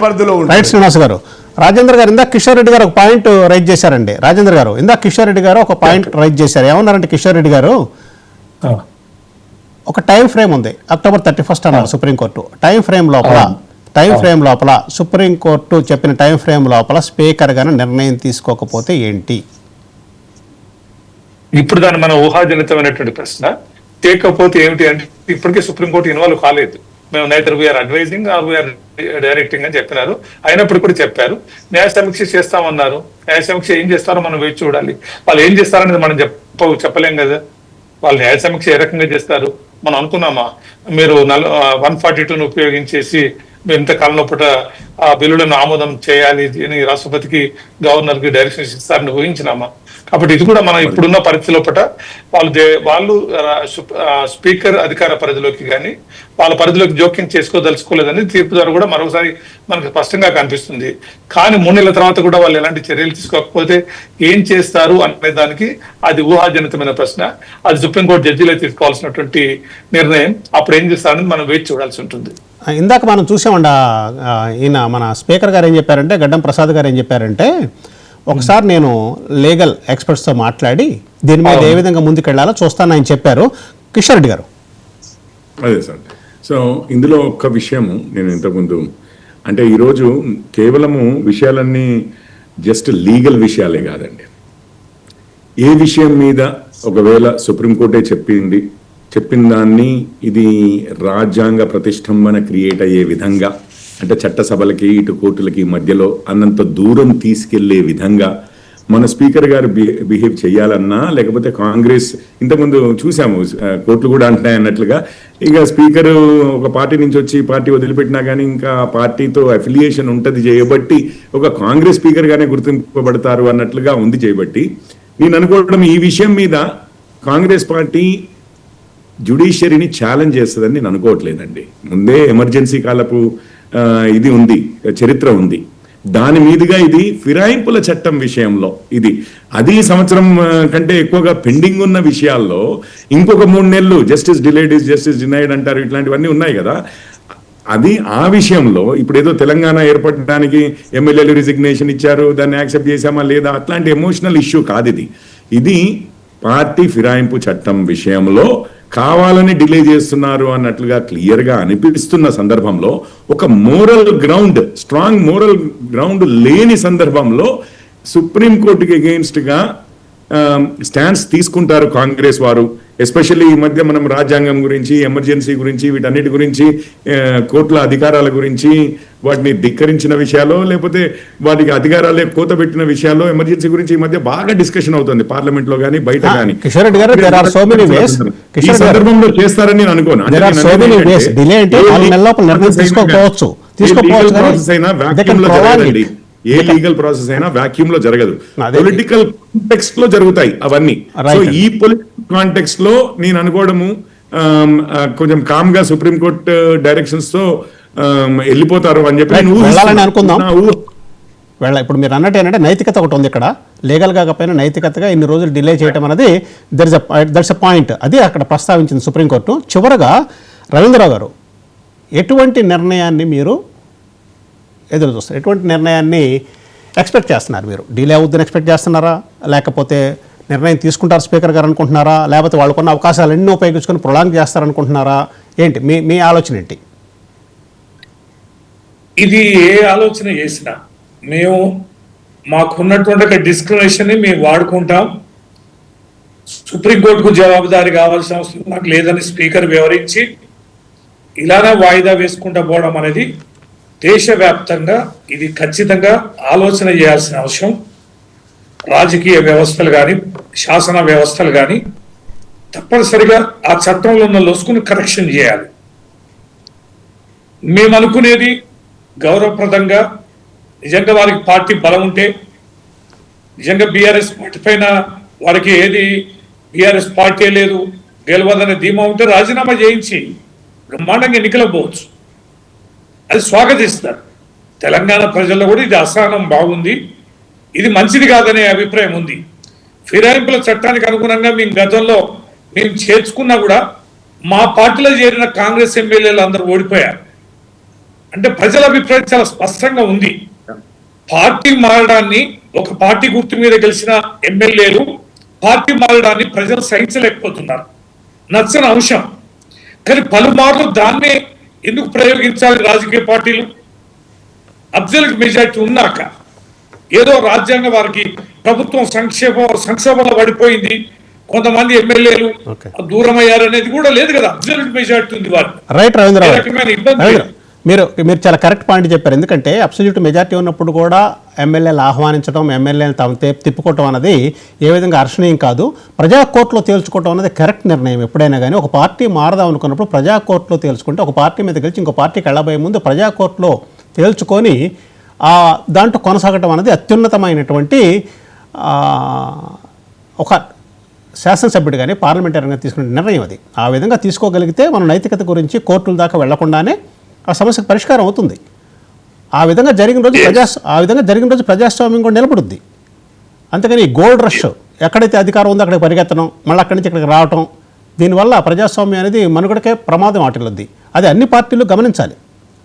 పరిధిలో ఉంటుంది. శ్రీనివాస్ గారు, రాజేంద్ర గారు ఇందాక కిషోర్ రెడ్డి గారు ఒక పాయింట్ రైజ్ చేశారండి. రాజేంద్ర గారు ఇందాక కిషోర్ రెడ్డి గారు ఒక పాయింట్ రైజ్ చేశారు. ఏమన్నారంటే కిషోర్ రెడ్డి గారు ఒక టైం ఫ్రేమ్ ఉంది, October 31 అన్నారు సుప్రీంకోర్టు. టైం ఫ్రేమ్ లోపల సుప్రీంకోర్టు చెప్పిన టైం ఫ్రేమ్ లోపల స్పీకర్ గారు నిర్ణయం తీసుకోకపోతే ఏంటి? ఇప్పుడు దాన్ని మన ఊహాజనితమైనటువంటి ప్రశ్న. చేయకపోతే ఏమిటి అంటే ఇప్పటికే సుప్రీంకోర్టు ఇన్వాల్వ్ కాలేదు. మేము neither we are advising or we are directing అని చెప్పినారు. అయినప్పుడు కూడా చెప్పారు న్యాయ సమీక్ష చేస్తామన్నారు. న్యాయ సమీక్ష ఏం చేస్తారో మనం వేచి చూడాలి. వాళ్ళు ఏం చేస్తారనేది మనం చెప్పలేం కదా. వాళ్ళు న్యాయ సమీక్ష ఏ రకంగా చేస్తారు మనం అనుకున్నామా? మీరు 142ను ఉపయోగించేసి మీరు ఇంతకాలం లోపల ఆ బిల్లులను ఆమోదం చేయాలి అని రాష్ట్రపతికి గవర్నర్కి డైరెక్షన్స్ ఇస్తారని ఊహించినామా? కాబట్టి ఇది కూడా మనం ఇప్పుడున్న పరిస్థితి లోపల వాళ్ళు స్పీకర్ అధికార పరిధిలోకి కానీ వాళ్ళ పరిధిలోకి జోక్యం చేసుకోదలుచుకోలేదని తీర్పు ద్వారా కూడా మరొకసారి మనకు స్పష్టంగా కనిపిస్తుంది. కానీ 3 నెలల తర్వాత కూడా వాళ్ళు ఎలాంటి చర్యలు తీసుకోకపోతే ఏం చేస్తారు అనే దానికి అది ఊహాజనితమైన ప్రశ్న. అది సుప్రీంకోర్టు జడ్జిలే తీసుకోవాల్సినటువంటి నిర్ణయం. అప్పుడు ఏం చేస్తారని మనం వేచి చూడాల్సి ఉంటుంది. ఇందాక మనం చూసామండి, ఈయన మన స్పీకర్ గారు ఏం చెప్పారంటే, గడ్డం ప్రసాద్ గారు ఏం చెప్పారంటే, ఒకసారి నేను లీగల్ ఎక్స్పర్ట్స్తో మాట్లాడి దీని మీద ఏ విధంగా ముందుకెళ్లాలో చూస్తానని చెప్పారు. కిషోర్ రెడ్డి గారు అదే సార్. సో ఇందులో ఒక్క విషయము నేను ఇంతకుముందు అంటే ఈరోజు కేవలము విషయాలన్నీ జస్ట్ లీగల్ విషయాలే కాదండి. ఏ విషయం మీద ఒకవేళ సుప్రీంకోర్టే చెప్పిన దాన్ని ఇది రాజ్యాంగ ప్రతిష్టంభన క్రియేట్ అయ్యే విధంగా అంటే చట్టసభలకి ఇటు కోర్టులకి మధ్యలో అన్నంత దూరం తీసుకెళ్లే విధంగా మన స్పీకర్ గారు బిహేవ్ చేయాలన్నా, లేకపోతే కాంగ్రెస్ ఇంతకుముందు చూసాము కోర్టులు కూడా అంటున్నాయి అన్నట్లుగా, ఇక స్పీకర్ ఒక పార్టీ నుంచి వచ్చి పార్టీ వదిలిపెట్టినా కానీ ఇంకా పార్టీతో అఫిలియేషన్ ఉంటుంది చేయబట్టి ఒక కాంగ్రెస్ స్పీకర్ గానే గుర్తింపబడతారు అన్నట్లుగా ఉంది చేయబట్టి నేను అనుకోవడం ఈ విషయం మీద కాంగ్రెస్ పార్టీ జ్యుడిషియరీని ఛాలెంజ్ చేస్తుందని నేను అనుకోవట్లేదండి. ముందే ఎమర్జెన్సీ కాలపు ఇది ఉంది, చరిత్ర ఉంది. దాని మీదుగా ఇది ఫిరాయింపుల చట్టం విషయంలో అది సంవత్సరం కంటే ఎక్కువగా పెండింగ్ ఉన్న విషయాల్లో ఇంకొక 3 నెలలు justice delayed is justice denied అంటారు, ఇట్లాంటివన్నీ ఉన్నాయి కదా. అది ఆ విషయంలో ఇప్పుడు ఏదో తెలంగాణ ఏర్పడడానికి ఎమ్మెల్యేలు రిజిగ్నేషన్ ఇచ్చారు, దాన్ని యాక్సెప్ట్ చేశామా లేదా, అట్లాంటి ఎమోషనల్ ఇష్యూ కాదు. ఇది పార్టీ ఫిరాయింపు చట్టం విషయంలో కావాలని డిలే చేస్తున్నారు అన్నట్లుగా క్లియర్గా అనిపిస్తున్న సందర్భంలో ఒక స్ట్రాంగ్ మోరల్ గ్రౌండ్ లేని సందర్భంలో సుప్రీంకోర్టుకి అగెయిన్స్ట్గా స్టాండ్స్ తీసుకుంటారు కాంగ్రెస్ వారు. ఎస్పెషల్లీ ఈ మధ్య మనం రాజ్యాంగం గురించి, ఎమర్జెన్సీ గురించి, వీటన్నిటి గురించి, కోర్టుల అధికారాల గురించి వాటిని ధిక్కరించిన విషయాల్లో లేకపోతే వాటికి అధికారాలే కోత పెట్టిన విషయాల్లో ఎమర్జెన్సీ గురించి ఈ మధ్య బాగా డిస్కషన్ అవుతుంది పార్లమెంట్ లో కానీ బయట కానీ. ఈ సందర్భంలో చేస్తారని నేను అనుకోను. ఏ లీగల్ ప్రాసెస్ అయినా వాక్యూమ్ లో జరగదు, పొలిటికల్ కాంటెక్స్ట్ లో జరుగుతాయి అవన్నీ. సో ఈ పొలిటికల్ కాంటెక్స్ట్ లో నేను అనుకోవడము కొంచెం కామ్ గా సుప్రీంకోర్టు డైరెక్షన్స్ తో వెళ్ళిపోతారు అని చెప్పి ఇప్పుడు మీరు అన్నట్టు ఏంటంటే నైతికత ఒకటి ఉంది ఇక్కడ, లీగల్గా కాకపోయినా నైతికతగా ఇన్ని రోజులు డిలే చేయడం అనేది దట్స్ ఎ పాయింట్. అది అక్కడ ప్రస్తావించింది సుప్రీంకోర్టు. చివరగా రవీంద్రరావు గారు, ఎటువంటి నిర్ణయాన్ని మీరు ఎదురు చూస్తారు? ఎటువంటి నిర్ణయాన్ని ఎక్స్పెక్ట్ చేస్తున్నారు? మీరు డిలే అవుద్దని ఎక్స్పెక్ట్ చేస్తున్నారా, లేకపోతే నిర్ణయం తీసుకుంటారు స్పీకర్ గారు అనుకుంటున్నారా, లేకపోతే వాళ్ళకున్న అవకాశాలు ఎన్నో ఉపయోగించుకొని ప్రొలాంగ్ చేస్తారనుకుంటున్నారా? ఏంటి మీ ఆలోచన ఏంటి? ఇది ఏ ఆలోచన చేసినా మేము మాకున్నటువంటి డిస్క్రిమినేషన్ ని మేము వాడుకుంటాం. సుప్రీంకోర్టుకు జవాబుదారీ కావాల్సిన అవసరం నాకు లేదని స్పీకర్ వివరించి ఇలానే వాయిదా వేసుకుంటా పోవడం అనేది దేశవ్యాప్తంగా ఇది ఖచ్చితంగా ఆలోచన చేయాల్సిన అవసరం. రాజకీయ వ్యవస్థలు కానీ శాసన వ్యవస్థలు కానీ తప్పనిసరిగా ఆ చట్టంలో ఉన్న లొసుకుని కరెక్షన్ చేయాలి. మేము అనుకునేది గౌరవప్రదంగా, నిజంగా వారికి పార్టీ బలం ఉంటే, నిజంగా బీఆర్ఎస్ పార్టీ పైన వారికి ఏది బీఆర్ఎస్ పార్టీ లేదు గెలవదనే ధీమా ఉంటే రాజీనామా చేయించి బ్రహ్మాండంగా ఎన్నికలకు పోవచ్చు. అది స్వాగతిస్తారు. తెలంగాణ ప్రజల్లో కూడా ఇది అసహనం బాగుంది, ఇది మంచిది కాదనే అభిప్రాయం ఉంది. ఫిరాయింపుల చట్టానికి అనుగుణంగా మేము గతంలో మేము చేర్చుకున్నా కూడా మా పార్టీలో చేరిన కాంగ్రెస్ ఎమ్మెల్యేలు అందరూ ఓడిపోయారు. అంటే ప్రజల అభిప్రాయం చాలా స్పష్టంగా ఉంది. పార్టీ మారడాన్ని, ఒక పార్టీ గుర్తు మీద గెలిచిన ఎమ్మెల్యేలు పార్టీ మారడాన్ని ప్రజలు సహించలేకపోతున్నారు. నచ్చని అంశం. కానీ పలుమార్లు దాన్నే ఎందుకు ప్రయోగించాలి రాజకీయ పార్టీలు? అబ్జల్యూట్ మెజారిటీ ఉన్నాక ఏదో రాజ్యాంగ వారికి ప్రభుత్వం సంక్షోభంలో పడిపోయింది, కొంతమంది ఎమ్మెల్యేలు దూరం అయ్యారు అనేది కూడా లేదు కదా. అబ్జల్యూట్ మెజారిటీ ఉంది వారికి. రైట్ రవీంద్రరావు, ఇబ్బంది మీరు చాలా కరెక్ట్ పాయింట్ చెప్పారు. ఎందుకంటే అబ్సల్యూట్ మెజారిటీ ఉన్నప్పుడు కూడా ఎమ్మెల్యేలు ఆహ్వానించడం, ఎమ్మెల్యేలు తిప్పుకోవటం అనేది ఏ విధంగా హర్షణీయం కాదు. ప్రజా కోర్టులో తేల్చుకోవటం అనేది కరెక్ట్ నిర్ణయం. ఎప్పుడైనా కానీ ఒక పార్టీ మారదాం అనుకున్నప్పుడు ప్రజా కోర్టులో తేల్చుకుంటే, ఒక పార్టీ మీద గెలిచి ఇంకో పార్టీకి వెళ్ళబోయే ముందు ప్రజా కోర్టులో తేల్చుకొని దాంట్లో కొనసాగటం అనేది అత్యున్నతమైనటువంటి ఒక శాసనసభ్యుడు కానీ పార్లమెంటరీగా తీసుకునే నిర్ణయం అది. ఆ విధంగా తీసుకోగలిగితే మనం నైతికత గురించి కోర్టుల దాకా వెళ్లకుండానే ఆ సమస్యకు పరిష్కారం అవుతుంది. ఆ విధంగా జరిగిన రోజు ప్రజాస్వామ్యం కూడా నిలబడుద్ది. అంతేకాని ఈ గోల్డ్ రష్ ఎక్కడైతే అధికారం ఉందో అక్కడికి పరిగెత్తడం, మళ్ళీ అక్కడి నుంచి ఇక్కడికి రావటం, దీనివల్ల ప్రజాస్వామ్యం అనేది మనుగడకే ప్రమాదం వాటిల్లుద్ది. అది అన్ని పార్టీలు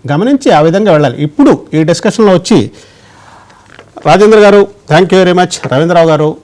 గమనించి ఆ విధంగా వెళ్ళాలి. ఇప్పుడు ఈ డిస్కషన్లో వచ్చి రాజేంద్ర గారు, thank you very much. Ravindra Rao గారు,